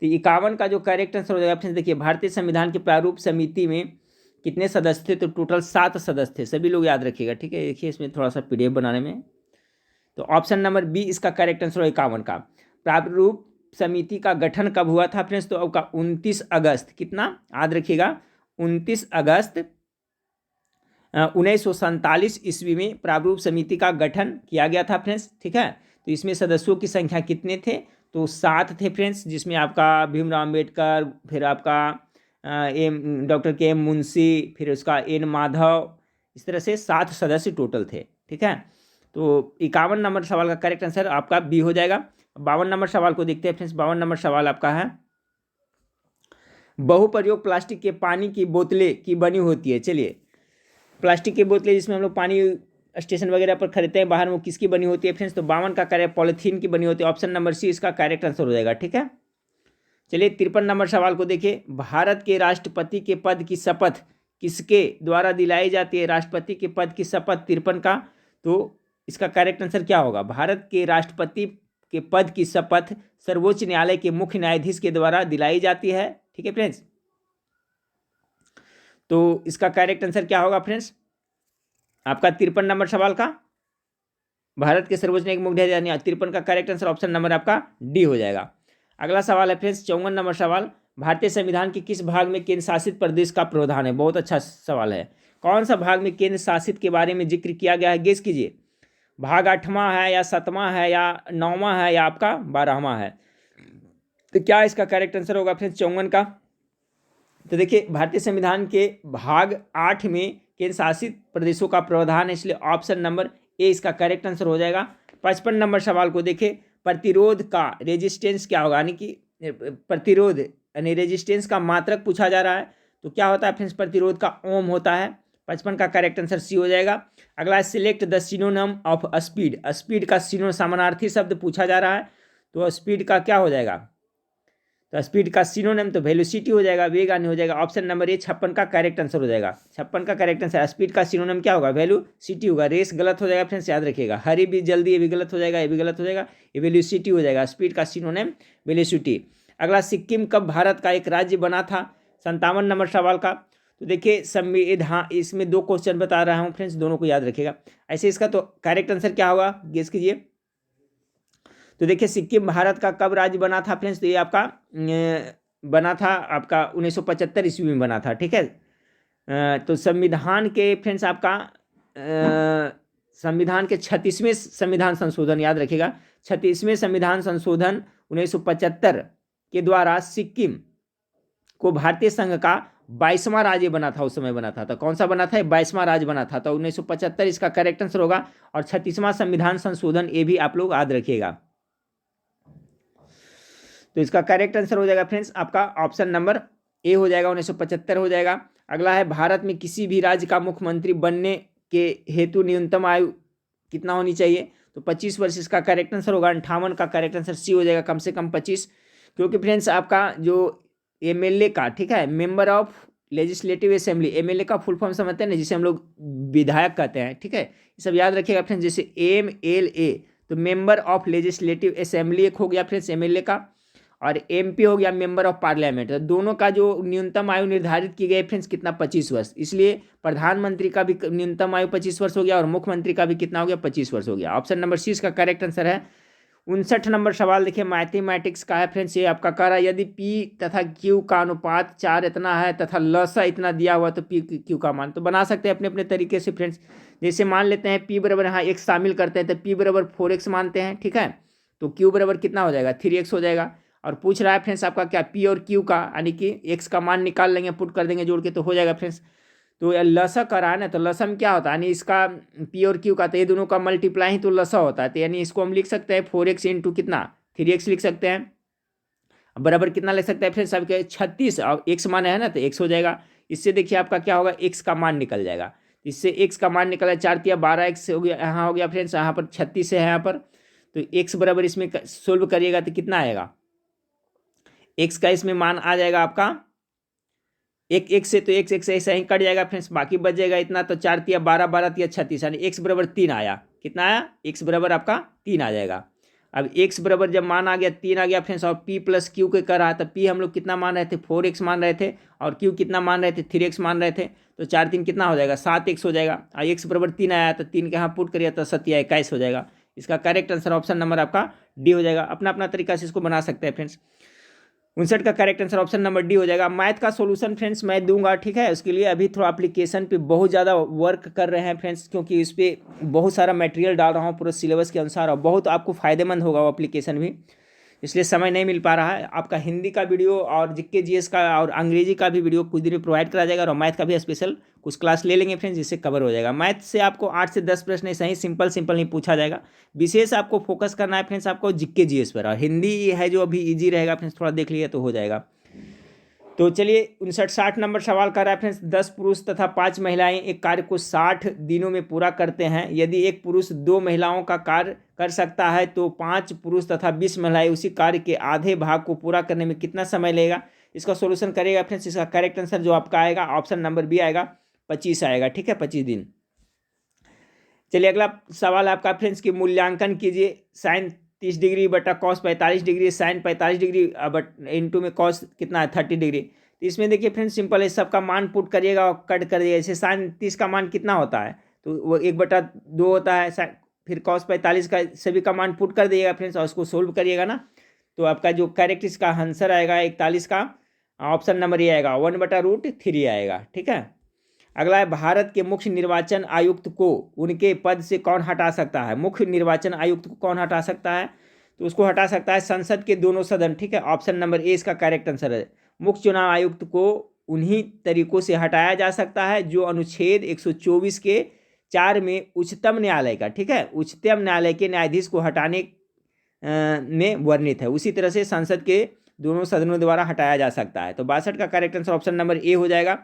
तो 51 का जो करेक्ट आंसर हो जाएगा फ्रेंड्स, देखिए भारतीय संविधान के प्रारूप समिति में कितने सदस्य थे? तो टोटल 7 सदस्य थे, सभी लोग याद रखिएगा। ठीक है, देखिए इसमें थोड़ा सा PDF बनाने में, तो ऑप्शन नंबर बी इसका करेक्ट आंसर 51 का। प्रारूप समिति का गठन कब हुआ था फ्रेंड्स? तो आपका 29 अगस्त, कितना याद रखिएगा, 29 अगस्त 1947 ईस्वी में प्रारूप समिति का गठन किया गया था फ्रेंड्स। ठीक है, तो इसमें सदस्यों की संख्या कितने थे? तो 7 थे फ्रेंड्स, जिसमें आपका भीमराव अम्बेडकर, फिर आपका डॉक्टर KM मुंशी, फिर उसका N माधव, इस तरह से 7 सदस्य टोटल थे। ठीक है, तो 51 नंबर सवाल का करेक्ट आंसर आपका बी हो जाएगा। 52 नंबर सवाल को देखते हैं फ्रेंड्स। 52 नंबर सवाल आपका है, बहुप्रयोग प्लास्टिक के पानी की बोतलें की बनी होती है। चलिए, प्लास्टिक की बोतलें जिसमें हम लोग पानी स्टेशन वगैरह पर खरीदते हैं बाहर, वो किसकी बनी होती है फ्रेंड्स? तो 52 का करेक्ट पॉलीथीन की बनी होती है, ऑप्शन नंबर सी इसका करेक्ट आंसर हो जाएगा। ठीक है, चलिए 53 नंबर सवाल को देखिए, भारत के राष्ट्रपति के पद की शपथ किसके द्वारा दिलाई जाती है? राष्ट्रपति के पद की शपथ 53 का, तो इसका करेक्ट आंसर क्या होगा? भारत के राष्ट्रपति के पद की शपथ सर्वोच्च न्यायालय के मुख्य न्यायाधीश के द्वारा दिलाई जाती है। ठीक है फ्रेंड्स, तो इसका करेक्ट आंसर क्या होगा फ्रेंड्स आपका 53 नंबर सवाल का? भारत के सर्वोच्च न्यायालय के मुख्य न्यायाधीश, 53 का करेक्ट आंसर ऑप्शन नंबर आपका डी हो जाएगा। अगला सवाल है फ्रेंड्स 54 नंबर सवाल, भारतीय संविधान के किस भाग में केंद्र शासित प्रदेश का प्रावधान है? बहुत अच्छा सवाल है। कौन सा भाग में केंद्र शासित के बारे में जिक्र किया गया है? गेस कीजिए। भाग 8वां है या 7वां है या 9वां है या आपका 12वां है। तो क्या इसका करेक्ट आंसर होगा फ्रेंड्स 54 का? तो देखिए भारतीय संविधान के भाग 8 में केंद्र शासित प्रदेशों का प्रावधान है, इसलिए ऑप्शन नंबर ए इसका करेक्ट आंसर हो जाएगा। 55 नंबर सवाल को देखें, प्रतिरोध का रेजिस्टेंस क्या होगा, यानी कि प्रतिरोध यानी रेजिस्टेंस का मात्रक पूछा जा रहा है। तो क्या होता है फ्रेंड्स, प्रतिरोध का ओम होता है। 55 का करेक्ट आंसर सी हो जाएगा। अगला select the synonym of speed, speed का सिनोनिम समानार्थी शब्द पूछा जा रहा है। तो स्पीड का क्या हो जाएगा, तो स्पीड का सिनोनिम तो वेलोसिटी हो जाएगा, वेगानी हो जाएगा। ऑप्शन नंबर ए 56 का करेक्ट आंसर हो जाएगा। 56 का करेक्ट आंसर, स्पीड का सिनोनिम क्या होगा, वेलोसिटी होगा। रेस गलत हो जाएगा फ्रेंड्स, याद रखिएगा। हरी भी जल्दी, ये भी गलत हो जाएगा, ये भी गलत हो जाएगा, ये वेलोसिटी हो जाएगा। स्पीड का सिनोनिम वेलोसिटी। अगला सिक्किम कब भारत का एक राज्य बना था, 57 नंबर सवाल का। तो देखिए संविधान, इसमें 2 क्वेश्चन बता रहा हूँ फ्रेंड्स, दोनों को याद रखिएगा। ऐसे इसका तो करेक्ट आंसर क्या होगा, गेस कीजिए। तो देखिए सिक्किम भारत का कब राज्य बना था फ्रेंड्स, तो ये आपका बना था आपका 1975 ईस्वी में बना था, ठीक है। तो संविधान के फ्रेंड्स आपका संविधान के 36वें संविधान संशोधन, याद रखिएगा 36वें संविधान संशोधन 1975 के द्वारा सिक्किम को भारतीय संघ का 22वां राज्य बना था, उस समय बना था। तो कौन सा बना था, 22वां राज्य बना था। तो 1975 इसका करेक्ट आंसर होगा। और 36वां संविधान संशोधन, ये भी आप लोग याद रखिएगा। तो इसका करेक्ट आंसर हो जाएगा फ्रेंड्स आपका ऑप्शन नंबर ए हो जाएगा, 1975 हो जाएगा। अगला है भारत में किसी भी राज्य का मुख्यमंत्री बनने के हेतु न्यूनतम आयु कितना होनी चाहिए, तो 25 वर्ष इसका करेक्ट आंसर होगा। 58 का करेक्ट आंसर सी हो जाएगा, कम से कम 25। क्योंकि फ्रेंड्स आपका जो एमएलए का, ठीक है, member of legislative assembly, MLA का फुल फॉर्म समझते हैं ना, जिसे हम लोग विधायक कहते हैं, ठीक है। ये सब याद रखिएगा फ्रेंड्स। जैसे MLA तो मेंबर ऑफ लेजिस्लेटिव असेंबली एक हो गया फ्रेंड्स एमएलए का, और MP हो गया मेंबर ऑफ पार्लियामेंट। तो दोनों का जो न्यूनतम आयु निर्धारित की गई फ्रेंड्स कितना, 25 वर्ष। इसलिए प्रधानमंत्री का भी न्यूनतम आयु 25 वर्ष हो गया, और मुख्यमंत्री का भी कितना हो गया, 25 वर्ष हो गया। ऑप्शन नंबर सी इसका करेक्ट आंसर है। 59 नंबर सवाल देखिए मैथमेटिक्स का है फ्रेंड्स, ये आपका कह रहा है यदि P तथा Q का अनुपात 4 इतना है तथा लसा इतना दिया हुआ, तो P Q का मान तो बना सकते हैं अपने अपने तरीके से फ्रेंड्स। जैसे मान लेते हैं P बराबर, यहाँ x शामिल करते हैं, तो P बराबर 4x मानते हैं, ठीक है। तो Q बराबर कितना हो जाएगा, 3x हो जाएगा। और पूछ रहा है फ्रेंड्स आपका क्या, P और Q का, यानी कि x का मान निकाल लेंगे, पुट कर देंगे जोड़ के, तो हो जाएगा फ्रेंड्स। तो यह लसा कर रहा है ना, तो लसा में क्या होता है, यानी इसका P और Q का, तो ये दोनों का मल्टीप्लाई ही तो लसा होता है। तो यानी इसको हम लिख सकते हैं 4x इंटू कितना, 3x लिख सकते हैं। बराबर कितना लिख सकते हैं फ्रेंड्स सबके 36, और x मान है ना, तो x हो जाएगा। इससे देखिए आपका क्या होगा, x का मान निकल जाएगा। इससे x का मान निकला, 4 तिया 12x हो गया, यहाँ हो गया फ्रेंड्स, यहाँ पर 36 है यहाँ पर। तो x बराबर इसमें सोल्व करिएगा तो कितना आएगा, x का इसमें मान आ जाएगा आपका एक एक से, तो x ऐसा ही कट जाएगा फ्रेंड्स, बाकी बच जाएगा इतना। तो 4 तिया 12, 12 तिया 36, यानी x बराबर 3 आया। कितना आया, x बराबर आपका 3 आ जाएगा। अब x बराबर जब मान आ गया 3 आ गया फ्रेंड्स, और p प्लस क्यू के कर रहा था, p हम लोग कितना मान रहे थे, 4x मान रहे थे, और q कितना मान रहे थे, 3x मान रहे थे। तो 4 3 कितना हो जाएगा, 7x हो जाएगा। और x बराबर 3 आया, तो 3 के यहाँ पुट करिए, तो 7 21 हो जाएगा। इसका करेक्ट आंसर ऑप्शन नंबर आपका डी हो जाएगा। अपना अपना तरीका से इसको बना सकते हैं फ्रेंड्स। 59 का correct answer option number D हो जाएगा। मैथ का सॉल्यूशन फ्रेंड्स मैं दूंगा, ठीक है। उसके लिए अभी थोड़ा एप्लीकेशन पे बहुत ज़्यादा वर्क कर रहे हैं फ्रेंड्स, क्योंकि इस पर बहुत सारा मटेरियल डाल रहा हूँ पूरे सिलेबस के अनुसार, और बहुत आपको फायदेमंद होगा वो एप्लीकेशन भी, इसलिए समय नहीं मिल पा रहा है। आपका हिंदी का वीडियो और जीके जीएस का और अंग्रेजी का भी वीडियो कुछ दिन में प्रोवाइड करा जाएगा, और मैथ का भी स्पेशल कुछ क्लास ले लेंगे फ्रेंड्स, जिससे कवर हो जाएगा। मैथ से आपको 8 से 10 प्रश्न ऐसा ही सिंपल नहीं पूछा जाएगा। विशेष आपको फोकस करना है फ्रेंड्स आपको जीके जीएस पर, और हिंदी है जो अभी ईजी रहेगा फ्रेंड्स, थोड़ा देख लिया तो हो जाएगा। तो चलिए 59-60 नंबर सवाल का रेफरेंस, 10 पुरुष तथा 5 महिलाएं एक कार्य को 60 दिनों में पूरा करते हैं। यदि एक पुरुष 2 महिलाओं का कार्य कर सकता है, तो 5 पुरुष तथा 20 महिलाएं उसी कार्य के आधे भाग को पूरा करने में कितना समय लगेगा। इसका सॉल्यूशन करेगा फ्रेंड्स। इसका करेक्ट आंसर जो आपका आएगा ऑप्शन नंबर बी आएगा, 25 आएगा, ठीक है, 25 दिन। चलिए अगला सवाल आपका फ्रेंड्स की मूल्यांकन कीजिए। साइन 30 डिग्री बटा कॉस 45 डिग्री, साइन 45 डिग्री बट इंटू में कॉस कितना है 30 डिग्री। तो इसमें देखिए फ्रेंड्स सिंपल है, सबका मान पुट करिएगा और कट कर दिएगा। जैसे साइन 30 का मान कितना होता है, तो वो 1/2 होता है। फिर कॉस 45 का सभी का मान पुट कर दिएगा फ्रेंड्स, और उसको सोल्व करिएगा ना, तो आपका जो करेक्ट इसका आंसर आएगा 41 का ऑप्शन नंबर ये आएगा, 1/√3 आएगा, ठीक है। अगला है भारत के मुख्य निर्वाचन आयुक्त को उनके पद से कौन हटा सकता है। मुख्य निर्वाचन आयुक्त को कौन हटा सकता है, तो उसको हटा सकता है संसद के दोनों सदन, ठीक है। ऑप्शन नंबर ए इसका करेक्ट आंसर है। मुख्य चुनाव आयुक्त को उन्हीं तरीकों से हटाया जा सकता है जो अनुच्छेद 124 के 4 में उच्चतम न्यायालय का, ठीक है, उच्चतम न्यायालय के न्यायाधीश को हटाने में वर्णित है, उसी तरह से संसद के दोनों सदनों द्वारा हटाया जा सकता है। तो 62 का correct answer option number A हो जाएगा।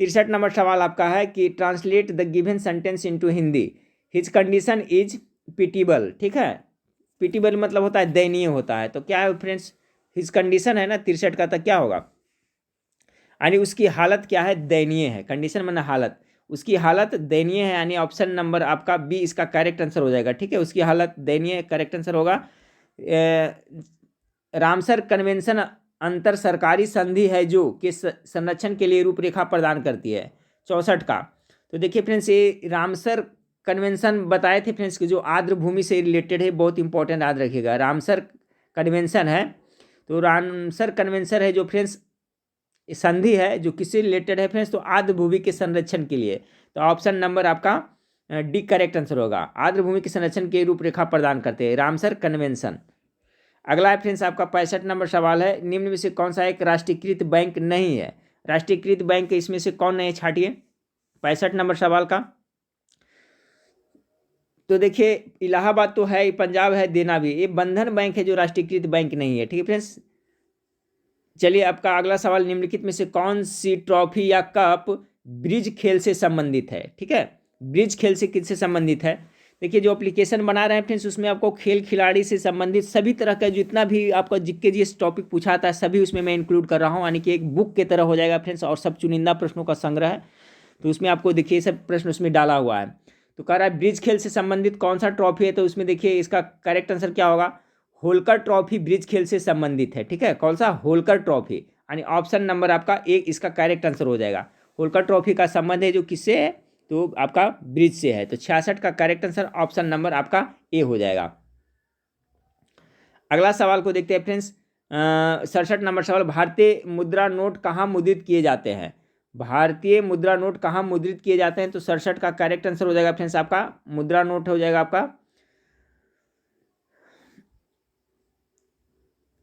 63 नंबर सवाल आपका है कि translate the given sentence into Hindi. His condition is pitiable, ठीक है। पिटिबल मतलब होता है दयनीय होता है, तो क्या है फ्रेंड्स, हिज कंडीशन है ना 63 का, तो क्या होगा, यानी उसकी हालत क्या है, दयनीय है। कंडीशन माने हालत, उसकी हालत दयनीय है, यानी ऑप्शन नंबर आपका बी इसका करेक्ट आंसर हो जाएगा, ठीक है। उसकी हालत दयनीय करेक्ट आंसर होगा। रामसर कन्वेंशन अंतर सरकारी संधि है जो कि संरक्षण के लिए रूपरेखा प्रदान करती है। 64 का, तो देखिए फ्रेंड्स ये रामसर कन्वेंशन बताए थे फ्रेंड्स कि जो आर्द्र भूमि से रिलेटेड है, बहुत इंपॉर्टेंट याद रखिएगा। रामसर कन्वेंशन है, तो रामसर कन्वेंशन है जो फ्रेंड्स संधि है जो किससे रिलेटेड है फ्रेंड्स, तो आर्द्र भूमि के संरक्षण के लिए। तो ऑप्शन नंबर आपका डी करेक्ट आंसर होगा। आर्द्र भूमि के संरक्षण के रूपरेखा प्रदान करते हैं रामसर कन्वेंशन। अगला है फ्रेंड्स आपका 65 नंबर सवाल है, निम्न में से कौन सा एक राष्ट्रीयकृत बैंक नहीं है। राष्ट्रीयकृत बैंक इसमें से कौन नहीं है, छाटिए 65 नंबर सवाल का। तो देखिए इलाहाबाद तो है, पंजाब है, देना भी, ये बंधन बैंक है जो राष्ट्रीयकृत बैंक नहीं है, ठीक है फ्रेंड्स। चलिए आपका अगला सवाल, निम्नलिखित में से कौन सी ट्रॉफी या कप ब्रिज खेल से संबंधित है, ठीक है। ब्रिज खेल से किससे संबंधित है, देखिए जो एप्लीकेशन बना रहे हैं फ्रेंड्स उसमें आपको खेल खिलाड़ी से संबंधित सभी तरह का जितना भी आपका जीके जीएस टॉपिक पूछा आता है सभी उसमें मैं इंक्लूड कर रहा हूँ, यानी कि एक बुक की तरह हो जाएगा फ्रेंड्स, और सब चुनिंदा प्रश्नों का संग्रह है। तो उसमें आपको देखिए सब प्रश्न उसमें डाला हुआ है। तो कह रहा है ब्रिज खेल से संबंधित कौन सा ट्रॉफी है, तो उसमें देखिए इसका करेक्ट आंसर क्या होगा, होलकर ट्रॉफी ब्रिज खेल से संबंधित है, ठीक है। कौन सा, होलकर ट्रॉफी, यानी ऑप्शन नंबर आपका एक इसका करेक्ट आंसर हो जाएगा। होलकर ट्रॉफी का संबंध है जो किससे है, तो आपका ब्रिज से है। तो 66 का करेक्ट आंसर ऑप्शन नंबर आपका ए हो जाएगा। अगला सवाल को देखते हैं फ्रेंड्स, 67 नंबर सवाल, भारतीय मुद्रा नोट कहाँ मुद्रित किए जाते हैं। भारतीय मुद्रा नोट कहाँ मुद्रित किए जाते हैं, तो 67 का करेक्ट आंसर हो जाएगा फ्रेंड्स आपका मुद्रा नोट हो जाएगा आपका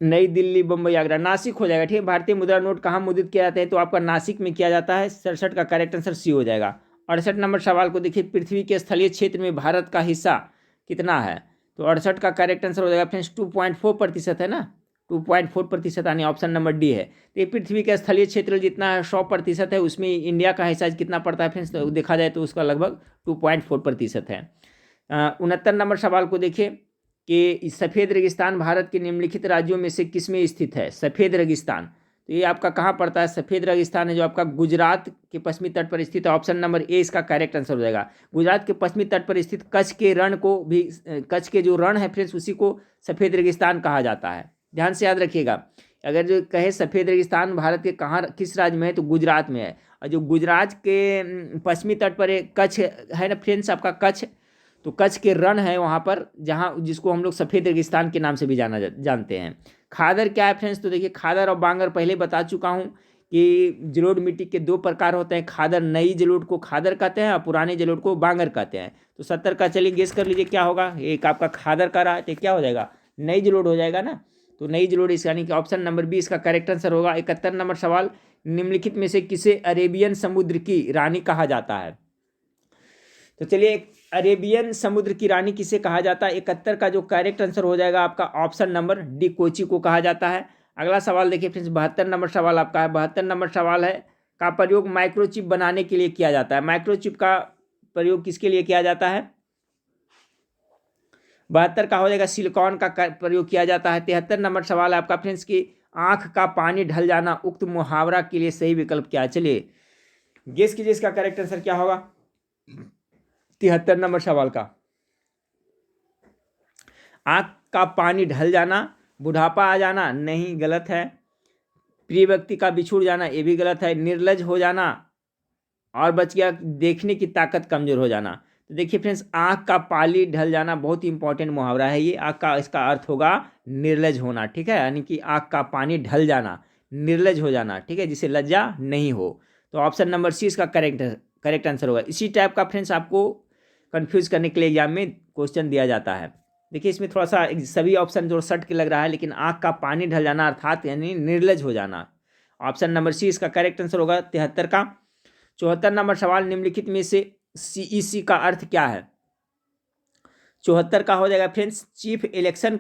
नई दिल्ली, बम्बई, आगरा, नासिक हो जाएगा, ठीक है। भारतीय मुद्रा नोट कहाँ मुद्रित किया जाता है, तो आपका नासिक में किया जाता है। 67 का करेक्ट आंसर सी हो जाएगा। 68 नंबर सवाल को देखिए, पृथ्वी के स्थलीय क्षेत्र में भारत का हिस्सा कितना है, तो 68 का करेक्ट आंसर हो जाएगा फ्रेंड्स 2.4% है ना, 2.4% यानी ऑप्शन नंबर डी है। तो ये पृथ्वी का स्थलीय क्षेत्र जितना 100% है उसमें इंडिया का हिस्सा कितना पड़ता है फ्रेंड्स, तो देखा जाए तो उसका लगभग 2.4% है। 69 नंबर सवाल को देखिए कि सफ़ेद रेगिस्तान भारत के निम्नलिखित राज्यों में से किसमें स्थित है। सफ़ेद रेगिस्तान, तो ये आपका कहाँ पड़ता है, सफ़ेद रेगिस्तान है जो आपका गुजरात के पश्चिमी तट पर स्थित है। ऑप्शन नंबर ए इसका करेक्ट आंसर हो जाएगा। गुजरात के पश्चिमी तट पर स्थित कच्छ के रण को भी, कच्छ के जो रण है फ्रेंड्स उसी को सफ़ेद रेगिस्तान कहा जाता है। ध्यान से याद रखिएगा, अगर जो कहे सफ़ेद रेगिस्तान भारत के कहाँ किस राज्य में है, तो गुजरात में है। और जो गुजरात के पश्चिमी तट पर एक कच्छ है ना फ्रेंड्स आपका कच्छ, तो कच्छ के रण है वहाँ पर, जहाँ जिसको हम लोग सफ़ेद रेगिस्तान के नाम से भी जानते हैं। खादर क्या है फ्रेंड्स, तो देखिए खादर और बांगर पहले बता चुका हूँ कि जलोढ़ मिट्टी के दो प्रकार होते हैं। खादर, नई जलोढ़ को खादर कहते हैं और पुरानी जलोढ़ को बांगर कहते हैं। तो 70 का चलिए गेस कर लीजिए क्या होगा, एक आपका खादर का रहा है तो क्या हो जाएगा, नई जलोढ़ हो जाएगा ना। तो नई जलोढ़ इस यानी कि ऑप्शन नंबर बी इसका करेक्ट आंसर होगा। 71 नंबर सवाल, निम्नलिखित में से किसे अरेबियन समुद्र की रानी कहा जाता है। तो चलिए अरेबियन समुद्र की रानी किसे कहा जाता है। 71 का जो करेक्ट आंसर हो जाएगा आपका ऑप्शन नंबर डी कोची को कहा जाता है। अगला सवाल देखिए फ्रेंड्स, 72 नंबर सवाल आपका है। 72 नंबर सवाल है का प्रयोग माइक्रोचिप बनाने के लिए किया जाता है। माइक्रोचिप का प्रयोग किसके लिए किया जाता है, 72 का हो जाएगा सिलिकॉन का प्रयोग किया जाता है। 73 नंबर सवाल है आपका फ्रेंड्स की आंख का पानी ढल जाना उक्त मुहावरा के लिए सही विकल्प क्या है। चलिए गेस कीजिए इसका करेक्ट आंसर क्या होगा 73 नंबर सवाल का। आंख का पानी ढल जाना, बुढ़ापा आ जाना, नहीं गलत है। प्रिय व्यक्ति का बिछुड़ जाना, ये भी गलत है। निर्लज हो जाना और बच गया देखने की ताकत कमजोर हो जाना। तो देखिए फ्रेंड्स, आंख का पानी ढल जाना बहुत इंपॉर्टेंट मुहावरा है ये। आंख का इसका अर्थ होगा निर्लज होना, ठीक है, यानी कि आंख का पानी ढल जाना, निर्लज हो जाना, ठीक है, जिसे लज्जा नहीं हो। तो ऑप्शन नंबर सी इसका करेक्ट आंसर होगा। इसी टाइप का फ्रेंड्स आपको कंफ्यूज करने के लिए एग्जाम में क्वेश्चन दिया जाता है। देखिए इसमें थोड़ा सा सभी ऑप्शन जो सट के लग रहा है, लेकिन आँख का पानी ढल जाना अर्थात यानी निर्लज हो जाना। ऑप्शन नंबर सी इसका करेक्ट आंसर होगा 73 का। 74 नंबर सवाल, निम्नलिखित में से CEC का अर्थ क्या है? 74 का हो जाएगा फ्रेंड्स चीफ इलेक्शन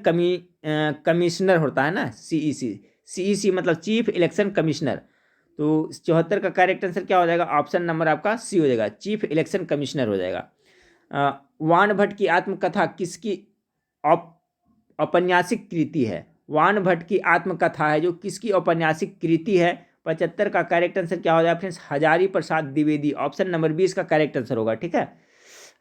कमिश्नर होता है ना, CEC मतलब चीफ इलेक्शन कमिश्नर। तो 74 का करेक्ट आंसर क्या हो जाएगा? ऑप्शन नंबर आपका सी हो जाएगा, चीफ इलेक्शन कमिश्नर हो जाएगा। वान भट्ट की आत्मकथा किसकी औपन्यासिक कृति है? वान भट्ट की आत्मकथा है जो किसकी औपन्यासिक कृति है? 75 का करेक्ट आंसर क्या हो जाएगा friends? Hazari Prasad Dwivedi. Option number 20 का करेक्ट आंसर होगा। ठीक है,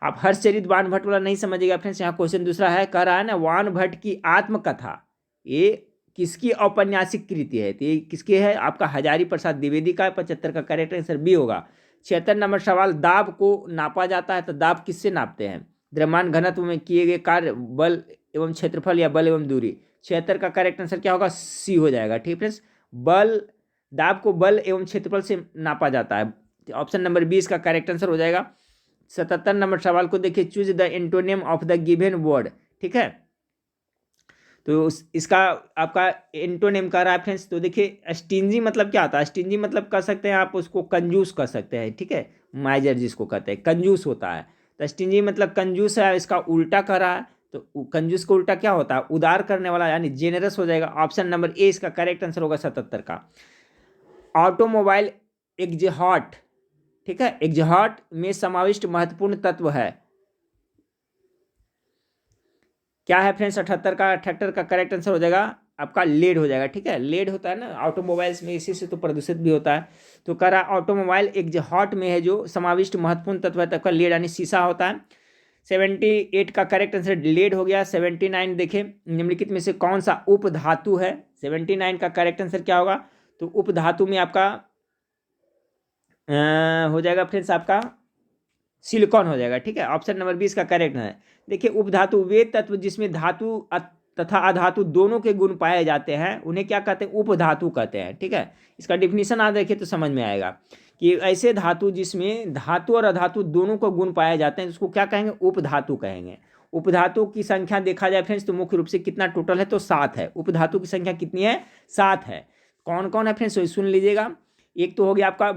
आप हर्षचरित वान भट्ट वाला नहीं समझिएगा फ्रेंड्स। यहाँ क्वेश्चन दूसरा है, कह रहा है ना वान भट्ट की आत्मकथा ये किसकी औपन्यासिक कृति है? तो ये किसकी है? आपका हजारी प्रसाद द्विवेदी का। 75 का करेक्ट आंसर बी होगा। 76 नंबर सवाल, दाब को नापा जाता है तो दाब किससे नापते हैं? द्रव्यमान घनत्व में किए गए कार्य, बल एवं क्षेत्रफल या बल एवं दूरी। 76 का करेक्ट आंसर क्या होगा? सी हो जाएगा। ठीक फ्रेंड्स, बल, दाब को बल एवं क्षेत्रफल से नापा जाता है। ऑप्शन नंबर 20 का करेक्ट आंसर हो जाएगा। 77 नंबर सवाल को देखिए, choose the antonym of the given word. ठीक है, तो इसका आपका एंटोनियम का रहा है फ्रेंड्स। तो देखिए स्टिंजी मतलब क्या होता है? स्टिंजी मतलब कह सकते हैं आप उसको कंजूस कह सकते हैं। ठीक है, माइजर जिसको कहते हैं कंजूस होता है। तो स्टिंजी मतलब कंजूस है, इसका उल्टा कर रहा है। तो कंजूस का उल्टा क्या होता है? उदार करने वाला, यानी जेनरस हो जाएगा। ऑप्शन नंबर ए इसका करेक्ट आंसर होगा 77 का। ऑटोमोबाइल एग्जॉस्ट, ठीक है, एग्जॉस्ट में समाविष्ट महत्वपूर्ण तत्व है क्या है फ्रेंड्स? 78 का करेक्ट आंसर हो जाएगा आपका लेड हो जाएगा। ठीक है, लेड होता है ना ऑटोमोबाइल्स में, इसी से तो प्रदूषित भी होता है। तो कह रहा ऑटोमोबाइल एग्जॉस्ट में है जो समाविष्ट महत्वपूर्ण तत्व है तब का लेड यानी शीशा होता है। 78 का करेक्ट आंसर लेड हो गया। 79 देखें, निम्नलिखित में से कौन सा उपधातु है? 79 का करेक्ट आंसर क्या होगा? तो उपधातु में आपका हो जाएगा फ्रेंड्स आपका सिलिकॉन हो जाएगा। ठीक है, ऑप्शन नंबर 20 का करेक्ट है। देखिए उपधातु वे तत्व जिसमें धातु तथा अधातु दोनों के गुण पाए जाते हैं उन्हें क्या कहते हैं? उपधातु कहते हैं। ठीक है, इसका डिफिनीशन आप देखिए तो समझ में आएगा कि ऐसे धातु जिसमें धातु और अधातु दोनों को गुण पाए जाते हैं उसको क्या कहेंगे? उपधातु कहेंगे। उपधातु की संख्या देखा जाए फ्रेंड्स तो मुख्य रूप से कितना टोटल है? तो 7 है। उपधातु की संख्या कितनी है? 7 है। कौन कौन है फ्रेंड्स? सुन लीजिएगा। एक तो हो गया आपका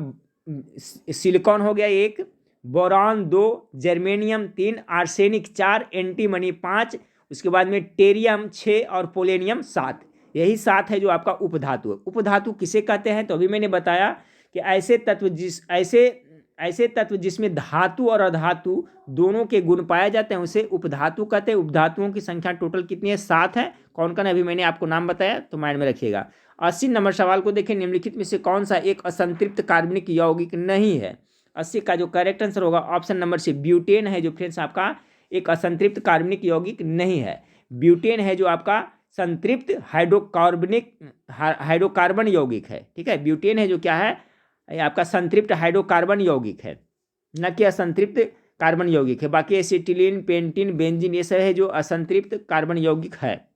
सिलिकॉन हो गया, एक बोरॉन 2, जर्मेनियम 3, आर्सेनिक 4, एंटीमनी 5, उसके बाद में टेरियम 6 और पोलेनियम 7। यही 7 है जो आपका उपधातु है। उपधातु किसे कहते हैं? तो अभी मैंने बताया कि ऐसे तत्व जिसमें धातु और अधातु दोनों के गुण पाए जाते हैं उसे उपधातु कहते हैं। उपधातुओं की संख्या टोटल कितनी है? 7 है। कौन कौन है अभी मैंने आपको नाम बताया, तो माइंड में रखिएगा। 80 नंबर सवाल को देखें, निम्नलिखित में से कौन सा एक असंतृप्त कार्बनिक यौगिक नहीं है? 80 का जो करेक्ट आंसर होगा ऑप्शन नंबर से ब्यूटेन है जो फ्रेंड्स आपका एक असंतृप्त कार्बनिक यौगिक नहीं है। ब्यूटेन है जो आपका संतृप्त हाइड्रोकार्बन यौगिक है। ठीक है, ब्यूटेन है जो क्या है? आपका संतृप्त हाइड्रोकार्बन यौगिक है, न कि असंतृप्त कार्बन यौगिक है। बाकी एसिटिलीन, पेंटीन, बेंजीन ये सब है जो असंतृप्त कार्बन यौगिक है।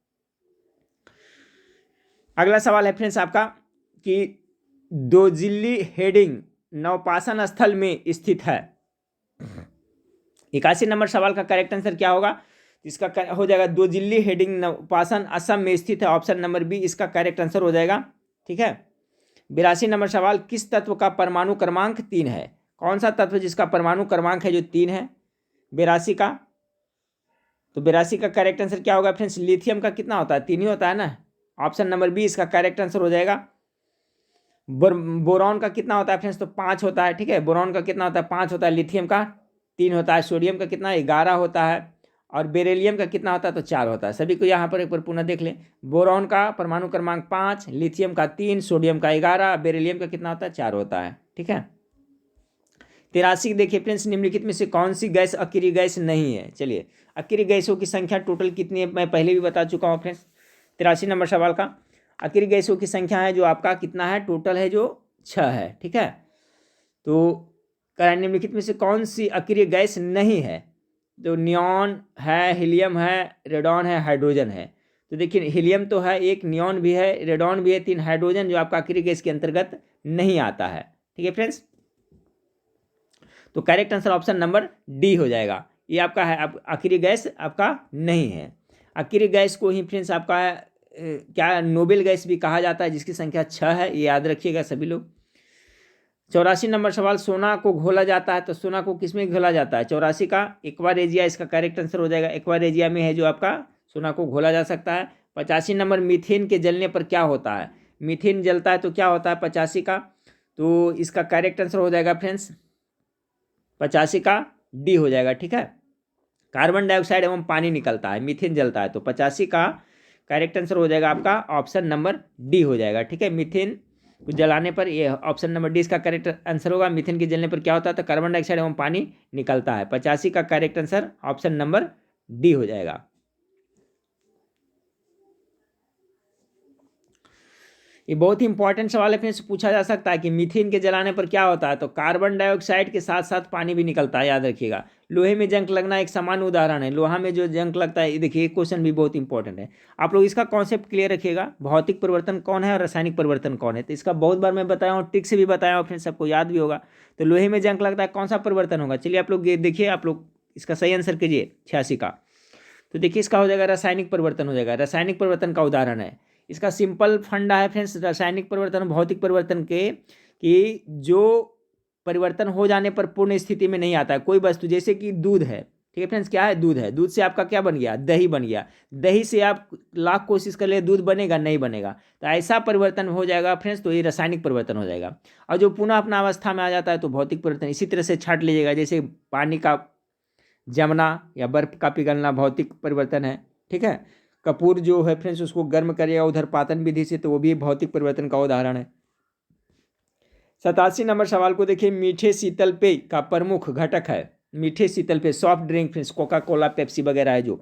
अगला सवाल है फ्रेंड्स आपका कि दोजिल्ली हेडिंग नवपाषाण स्थल में स्थित है। 81 नंबर सवाल का करेक्ट आंसर क्या होगा? इसका हो जाएगा दोजिल्ली हेडिंग नवपाषाण असम में स्थित है। ऑप्शन नंबर बी इसका करेक्ट आंसर हो जाएगा। ठीक है, 82 नंबर सवाल, किस तत्व का परमाणु क्रमांक 3 है? कौन सा तत्व जिसका परमाणु क्रमांक है जो 3 है? 82 का, तो 82 का करेक्ट आंसर क्या होगा फ्रेंड्स? लिथियम का कितना होता है? 3 ही होता है ना। ऑप्शन नंबर बी इसका करेक्ट आंसर हो जाएगा। बोरॉन का कितना होता है फ्रेंड्स? तो 5 होता है। ठीक है, बोरॉन का कितना होता है? 5 होता है। लिथियम का 3 होता है। सोडियम का कितना? 11 होता है। और बेरिलियम का कितना होता है? तो 4 होता है। सभी को यहाँ पर एक बार पुनः देख लें। बोरॉन का परमाणु क्रमांक 5, लिथियम का 3, सोडियम का 11, बेरिलियम का कितना होता है? 4 होता है। ठीक है, 83 देखिए फ्रेंड्स, निम्नलिखित में से कौन सी गैस अक्रिय गैस नहीं है? चलिए, अक्रिय गैसों की संख्या टोटल कितनी है मैं पहले भी बता चुका हूँ फ्रेंड्स। 83 नंबर सवाल का अक्रिय गैसों की संख्या है जो आपका कितना है? टोटल है जो 6 है। ठीक है, तो निम्नलिखित में से कौन सी अक्रिय गैस नहीं है? तो नियॉन है, हीलियम है, रेडॉन है, हाइड्रोजन है। तो देखिए हीलियम तो है, एक नियॉन भी है, रेडॉन भी है, 3 हाइड्रोजन जो आपका अक्रिय गैस के अंतर्गत नहीं आता है। ठीक है फ्रेंड्स, तो correct answer option number D हो जाएगा। ये आपका है, आप आखिरी गैस आपका नहीं है। आखिरी गैस को ही फ्रेंड्स आपका क्या नोबेल गैस भी कहा जाता है, जिसकी संख्या 6 है, ये याद रखिएगा सभी लोग। 84 नंबर सवाल, सोना को घोला जाता है तो सोना को किसमें घोला जाता है? 84 का एक्वारेजिया इसका करेक्ट आंसर हो जाएगा। एक्वारेजिया में है जो आपका सोना को घोला जा सकता है। 85 नंबर, मीथेन के जलने पर क्या होता है? मीथेन जलता है तो क्या होता है 85 का? तो इसका करेक्ट आंसर हो जाएगा फ्रेंड्स 85 का डी हो जाएगा, ठीक है। कार्बन डाइऑक्साइड एवं पानी निकलता है, मीथेन जलता है, तो 85 का करेक्ट आंसर हो जाएगा आपका ऑप्शन नंबर डी हो जाएगा, ठीक है। मीथेन को जलाने पर, ये ऑप्शन नंबर डी इसका करेक्ट आंसर होगा। मीथेन के जलने पर क्या होता है? तो कार्बन डाइऑक्साइड एवं पानी निकलता है। 85 का correct answer option number D हो जाएगा। ये बहुत ही इंपॉर्टेंट सवाल है, फिर से पूछा जा सकता है कि मीथेन के जलाने पर क्या होता है? तो कार्बन डाइऑक्साइड के साथ साथ पानी भी निकलता है, याद रखिएगा। लोहे में जंग लगना एक सामान्य उदाहरण है। लोहा में जो जंग लगता है, देखिए एक क्वेश्चन भी बहुत इंपॉर्टेंट है, आप लोग इसका कॉन्सेप्ट क्लियर रखिएगा। भौतिक परिवर्तन कौन है और रासायनिक परिवर्तन कौन है? तो इसका बहुत बार मैं बताया हूँ, ट्रिक से भी बताया हूँ, फिर सबको याद भी होगा। तो लोहे में जंग लगता है, कौन सा परिवर्तन होगा? चलिए आप लोग ये देखिए, आप लोग इसका सही आंसर कीजिए 86 का। तो देखिए इसका हो जाएगा रासायनिक परिवर्तन हो जाएगा। रासायनिक परिवर्तन का उदाहरण है, इसका सिंपल फंडा है फ्रेंड्स, रासायनिक परिवर्तन भौतिक परिवर्तन के, कि जो परिवर्तन हो जाने पर पूर्ण स्थिति में नहीं आता है कोई वस्तु, जैसे कि दूध है, ठीक है फ्रेंड्स, क्या है? दूध है। दूध से आपका क्या बन गया? दही बन गया। दही से आप लाख कोशिश कर ले, दूध बनेगा? नहीं बनेगा। तो ऐसा परिवर्तन हो जाएगा फ्रेंड्स, तो ये रासायनिक परिवर्तन हो जाएगा। और जो पुनः अपना अवस्था में आ जाता है तो भौतिक परिवर्तन। इसी तरह से छाट लीजिएगा, जैसे पानी का जमना या बर्फ का पिघलना भौतिक परिवर्तन है, ठीक है। कपूर जो है फ्रेंड्स उसको गर्म करिएगा उधर पातन विधि से, तो वो भी भौतिक परिवर्तन का उदाहरण है। 87 नंबर सवाल को देखिए, मीठे शीतल पेय का प्रमुख घटक है। मीठे शीतल पेय soft drink friends, Coca Cola Pepsi वगैरह है जो,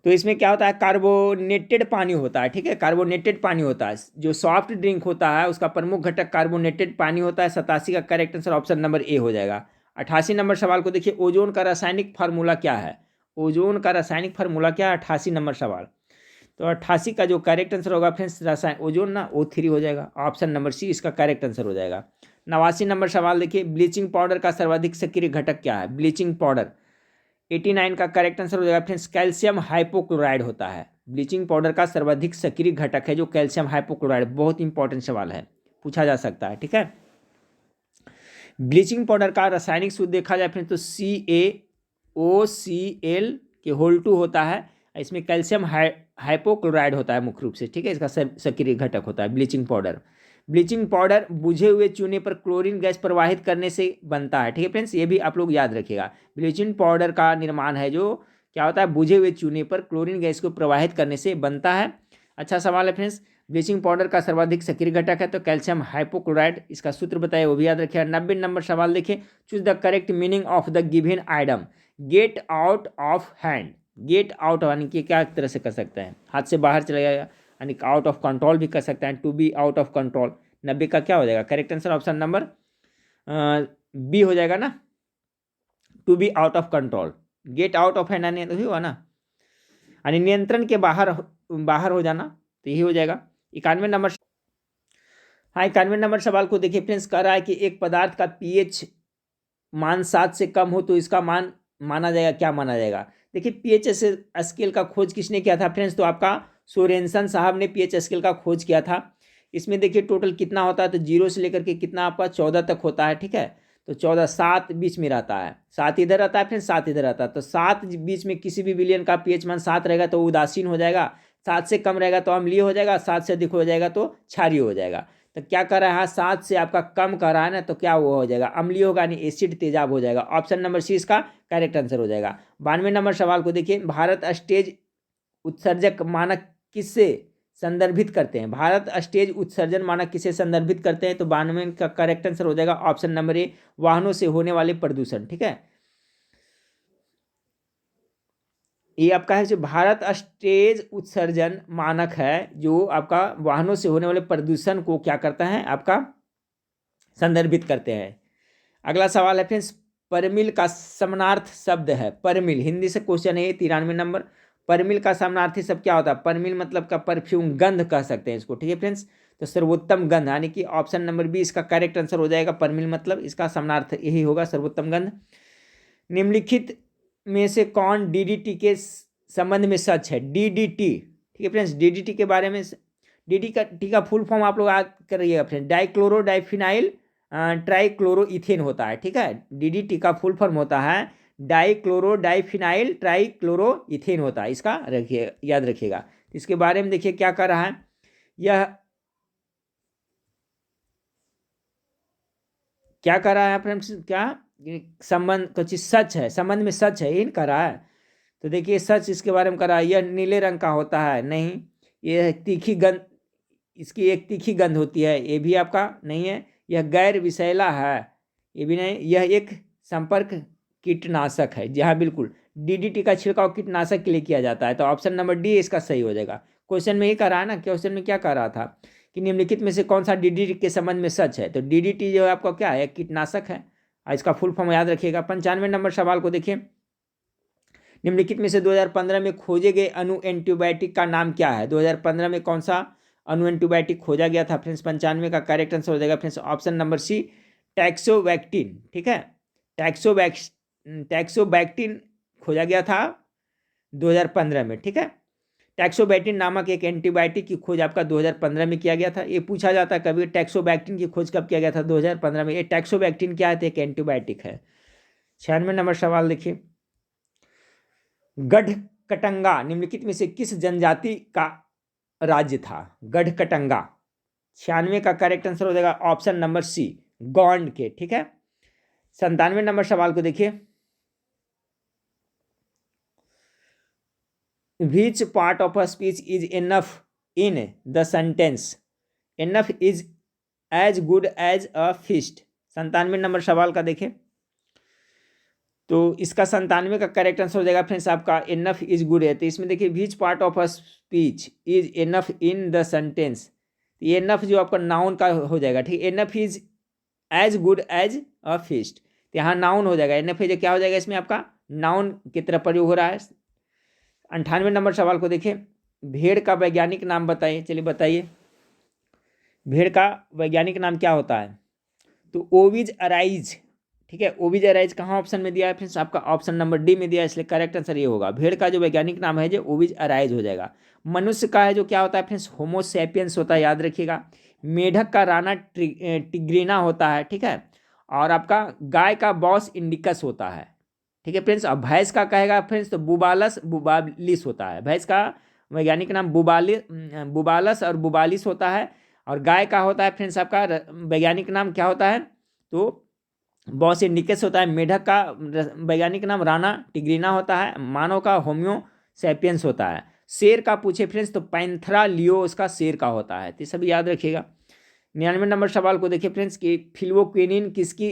तो इसमें क्या होता है? कार्बोनेटेड पानी होता है, ठीक है। कार्बोनेटेड पानी होता है। जो सॉफ्ट ड्रिंक होता है उसका प्रमुख घटक कार्बोनेटेड पानी होता है। 87 का correct answer option number A हो जाएगा। 88 नंबर सवाल को देखिए, ओजोन का रासायनिक फार्मूला क्या है? ओजोन का रासायनिक फार्मूला क्या है? 88 नंबर सवाल। तो 88 का जो करेक्ट आंसर होगा फ्रेंड्स, रासायन ओजोन ना O3 हो जाएगा। ऑप्शन नंबर सी इसका करेक्ट आंसर हो जाएगा। 89 नंबर सवाल देखिए, ब्लीचिंग पाउडर का सर्वाधिक सक्रिय घटक क्या है? ब्लीचिंग पाउडर 89 का करेक्ट आंसर हो जाएगा फ्रेंड्स, कैल्शियम हाइपोक्लोराइड होता है। ब्लीचिंग पाउडर का सर्वाधिक सक्रिय घटक है जो कैल्शियम हाइपोक्लोराइड। बहुत इंपॉर्टेंट सवाल है, पूछा जा सकता है, ठीक है। ब्लीचिंग पाउडर का रासायनिक सूत्र देखा जाए फ्रेंड्स तो CaOCl के होल 2 होता है। इसमें कैल्शियम हाइपोक्लोराइड होता है मुख्य रूप से, ठीक है। इसका सक्रिय घटक होता है ब्लीचिंग पाउडर। ब्लीचिंग पाउडर बुझे हुए चूने पर क्लोरीन गैस प्रवाहित करने से बनता है, ठीक है फ्रेंड्स, ये भी आप लोग याद रखिएगा। ब्लीचिंग पाउडर का निर्माण है जो क्या होता है? बुझे हुए चूने पर क्लोरीन गैस को प्रवाहित करने से बनता है। अच्छा सवाल है फ्रेंड्स। ब्लीचिंग पाउडर का सर्वाधिक सक्रिय घटक है तो कैल्शियम हाइपोक्लोराइड, इसका सूत्र बताइए, वो भी याद रखिएगा। 90 नंबर सवाल देखिए, choose the correct meaning of the given item. Gate out of hand, get out यानी कि क्या तरह से कर सकते हैं? हाथ से बाहर चला गया, यानी आउट ऑफ कंट्रोल भी कर सकते हैं। To be out of control. 90 का क्या हो जाएगा? Correct answer option number B हो जाएगा ना, to be out of control. Get out of hand यानी हुआ ना, यानी नियंत्रण के बाहर हो जाना, तो यही हो जाएगा। 91 नंबर, हाँ 91 नंबर सवाल को देखिए फ्रेंड्स, कह रहा है कि एक पदार्थ का पीएच मान 7 से कम हो तो इसका मान माना जाएगा, क्या माना जाएगा? देखिए पीएच स्केल का खोज किसने किया था फ्रेंड्स? तो आपका सोरेनसन साहब ने पीएच स्केल का खोज किया था। इसमें देखिए टोटल कितना होता है? तो 0 से लेकर के कितना आपका 14 तक होता है, ठीक है। तो 14, 7 बीच में रहता है, 7 इधर रहता है फिर 7 इधर रहता है। तो 7 बीच में किसी भी विलियन का पीएच मान 7 रहेगा तो उदासीन हो जाएगा। 7 से कम रहेगा तो अम्लीय हो जाएगा, 7 से अधिक हो जाएगा तो क्षारीय हो जाएगा। तो क्या कर रहा है? 7 से आपका कम कर रहा है ना, तो क्या वो हो जाएगा? अम्लीय होगा, यानी एसिड तेजाब हो जाएगा। ऑप्शन नंबर सी इसका करेक्ट आंसर हो जाएगा। 92 नंबर सवाल को देखिए, भारत स्टेज उत्सर्जक मानक किससे संदर्भित करते हैं? भारत स्टेज उत्सर्जन मानक किसे संदर्भित करते हैं? तो 92 का करेक्ट आंसर हो जाएगा ऑप्शन नंबर ए, वाहनों से होने वाले प्रदूषण, ठीक है। ये आपका है जो भारत स्टेज उत्सर्जन मानक है, जो आपका वाहनों से होने वाले प्रदूषण को क्या करता है? आपका संदर्भित करते हैं। अगला सवाल है फ्रेंड्स, परमिल का समानार्थी शब्द है। परमिल हिंदी से क्वेश्चन है 93 नंबर। परमिल का समानार्थी शब्द क्या होता है? परमिल मतलब का परफ्यूम, गंध कह सकते हैं इसको, ठीक है फ्रेंड्स। तो सर्वोत्तम गंध, यानी कि ऑप्शन नंबर बी इसका करेक्ट आंसर हो जाएगा। परमिल मतलब इसका समानार्थ यही होगा, सर्वोत्तम गंध। निम्नलिखित में से कौन डीडीटी के संबंध में सच है? डीडीटी, ठीक है फ्रेंड्स, डीडीटी के बारे में, डीडीटी का फुल फॉर्म आप लोग याद करिएगा फ्रेंड्स, डाइक्लोरो डाइफिनाइल ट्राइक्लोरोइथेन होता है, ठीक है। डीडीटी का फुल फॉर्म होता है डाइक्लोरो डाइफिनाइल ट्राइक्लोरोइथेन होता है, इसका रखिए, याद रखिएगा। इसके बारे में देखिए क्या कर रहा है, यह क्या कर रहा है फ्रेंड्स, क्या संबंध कुछ सच है, संबंध में सच है, इन कर रहा है। तो देखिए सच इसके बारे में कर रहा है, यह नीले रंग का होता है, नहीं। यह तीखी गंध, इसकी एक तीखी गंध होती है, ये भी आपका नहीं है। यह गैर विषैला है, ये भी नहीं। यह एक संपर्क कीटनाशक है, जी हाँ बिल्कुल, डीडीटी का छिड़काव कीटनाशक के लिए किया जाता है। तो ऑप्शन नंबर डी इसका सही हो जाएगा। क्वेश्चन में ये कर रहा है ना, क्वेश्चन में क्या कर रहा था कि निम्नलिखित में से कौन सा डीडीटी के संबंध में सच है? तो डीडीटी जो है आपका क्या है, कीटनाशक है, इसका फुल फॉर्म याद रखिएगा। 95 नंबर सवाल को देखिए, निम्नलिखित में से 2015 में खोजे गए अणु एंटीबायोटिक का नाम क्या है? 2015 में कौन सा अणु एंटीबायोटिक खोजा गया था फ्रेंड्स? 95 का करेक्ट आंसर हो जाएगा फ्रेंड्स ऑप्शन नंबर सी, टैक्सोवैक्टीन, ठीक है। टैक्सोवैक्टीन खोजा गया था 2015 में, ठीक है। टैक्सोवैक्टीन नामक एक एंटीबायोटिक की खोज आपका 2015 में किया गया था। ये पूछा जाता है कभी, टैक्सोवैक्टीन की खोज कब किया गया था? 2015 में। ये टैक्सोवैक्टीन क्या है? एक एंटीबायोटिक है। 96 नंबर सवाल देखिए, गढ़कटंगा निम्नलिखित में से किस जनजाति का राज्य था? गढ़कटंगा, 96 का करेक्ट आंसर हो जाएगा ऑप्शन नंबर सी, गोंड के, ठीक है। 97 नंबर सवाल को देखिए, which part of a speech is enough in the sentence? Enough is as good as a feast. 97 number सवाल का देखें, तो इसका 97 का करेक्ट आंसर हो जाएगा फ्रेंड्स आपका इनफ इज गुड है। तो इसमें देखिए which part of a speech is enough in the sentence, ये इनफ जो आपका नाउन का हो जाएगा, ठीक है। Enough is as good as a feast, तो यहाँ नाउन हो जाएगा। इनफ इज क्या हो जाएगा इसमें आपका, नाउन की तरह प्रयोग हो रहा है। 98 नंबर सवाल को देखिए, भेड़ का वैज्ञानिक नाम बताइए। चलिए बताइए, भेड़ का वैज्ञानिक नाम क्या होता है? तो ओविज अराइज, ठीक है। ओविज अराइज कहाँ ऑप्शन में दिया है फ्रेंड्स? आपका ऑप्शन नंबर डी में दिया है, इसलिए करेक्ट आंसर ये होगा। भेड़ का जो वैज्ञानिक नाम है जो ओविज अराइज हो जाएगा। मनुष्य का है जो क्या होता है फ्रेंड्स? होमो सैपियंस होता है, याद रखिएगा। मेढक का राना टिग्रीना होता है, ठीक है। और आपका गाय का बॉस इंडिकस होता है, ठीक है फ्रेंड्स। और भैंस का कहेगा फ्रेंड्स तो बुबालस बुबालिस होता है। भैंस का वैज्ञानिक नाम बुबालस और बुबालिस होता है। और गाय का होता है फ्रेंड्स आपका वैज्ञानिक नाम क्या होता है? तो बॉस इंडिकस होता है। मेढक का वैज्ञानिक नाम राना टिग्रीना होता है। मानव का होम्यो सैपियंस होता है। शेर का पूछे फ्रेंड्स तो पैंथरा लियो उसका शेर का होता है। तो सभी याद रखिएगा। 99 नंबर सवाल को देखिए फ्रेंड्स कि फिल्वोक्विनिन किसकी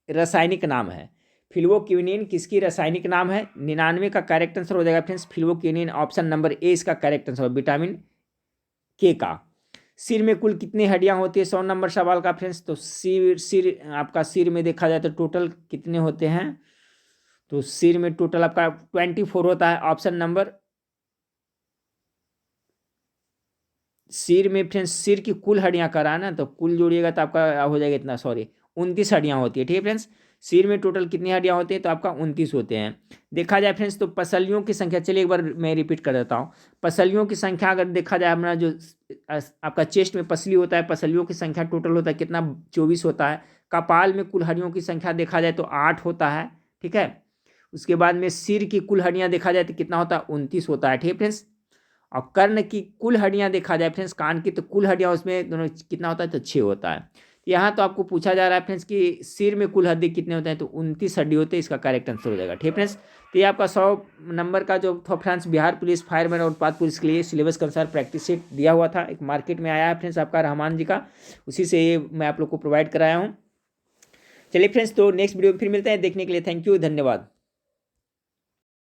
रासायनिक नाम है? फिल्वोक्विनिन किसकी रासायनिक नाम है? 99 का करेक्ट आंसर हो जाएगा फ्रेंड्स फिल्वोक्विनिन, ऑप्शन नंबर ए इसका करेक्ट आंसर, विटामिन के का। सिर में कुल कितनी हड्डियां होती है? 100 नंबर सवाल का फ्रेंड्स, तो सिर आपका सिर में देखा जाए तो टोटल कितने होते हैं? तो सिर में टोटल आपका 24 होता है। ऑप्शन नंबर, सिर में फ्रेंड्स सिर की कुल हड्डियां करा ना, तो कुल जोड़िएगा तो आपका हो जाएगा इतना, सॉरी 29 हड्डियां होती है, ठीक है फ्रेंड्स। सिर में टोटल कितनी हड्डियां होती है? तो आपका 29 होते हैं। देखा जाए फ्रेंड्स तो पसलियों की संख्या, चलिए एक बार मैं रिपीट कर देता हूँ। पसलियों की संख्या अगर देखा जाए, हमारा जो आपका चेस्ट में पसली होता है, पसलियों की संख्या टोटल होता है कितना? 24 होता है। कपाल में कुल हड्डियों की संख्या देखा जाए तो 8 होता है, ठीक है। उसके बाद में सिर की कुल हड्डियां देखा जाए तो कितना होता है? 29 होता है, ठीक है फ्रेंड्स। और कर्ण की कुल हड्डियां देखा जाए फ्रेंड्स, कान की तो कुल हड्डियां उसमें दोनों कितना होता है? तो 6 होता है। यहाँ तो आपको पूछा जा रहा है फ्रेंड्स कि सिर में कुल हड्डी कितने होते हैं? तो 29 हड्डी होते हैं, इसका करेक्ट आंसर हो जाएगा, ठीक है फ्रेंड्स। तो ये आपका 100 नंबर का जो था फ्रेंड्स बिहार पुलिस फायरमैन और उत्पाद पुलिस के लिए सिलेबस के अनुसार प्रैक्टिस सेट दिया हुआ था, एक मार्केट में आया है फ्रेंड्स आपका रहमान जी का, उसी से ये मैं आप लोग को प्रोवाइड कराया हूँ। चलिए फ्रेंड्स, तो नेक्स्ट वीडियो में फिर मिलते हैं। देखने के लिए थैंक यू, धन्यवाद।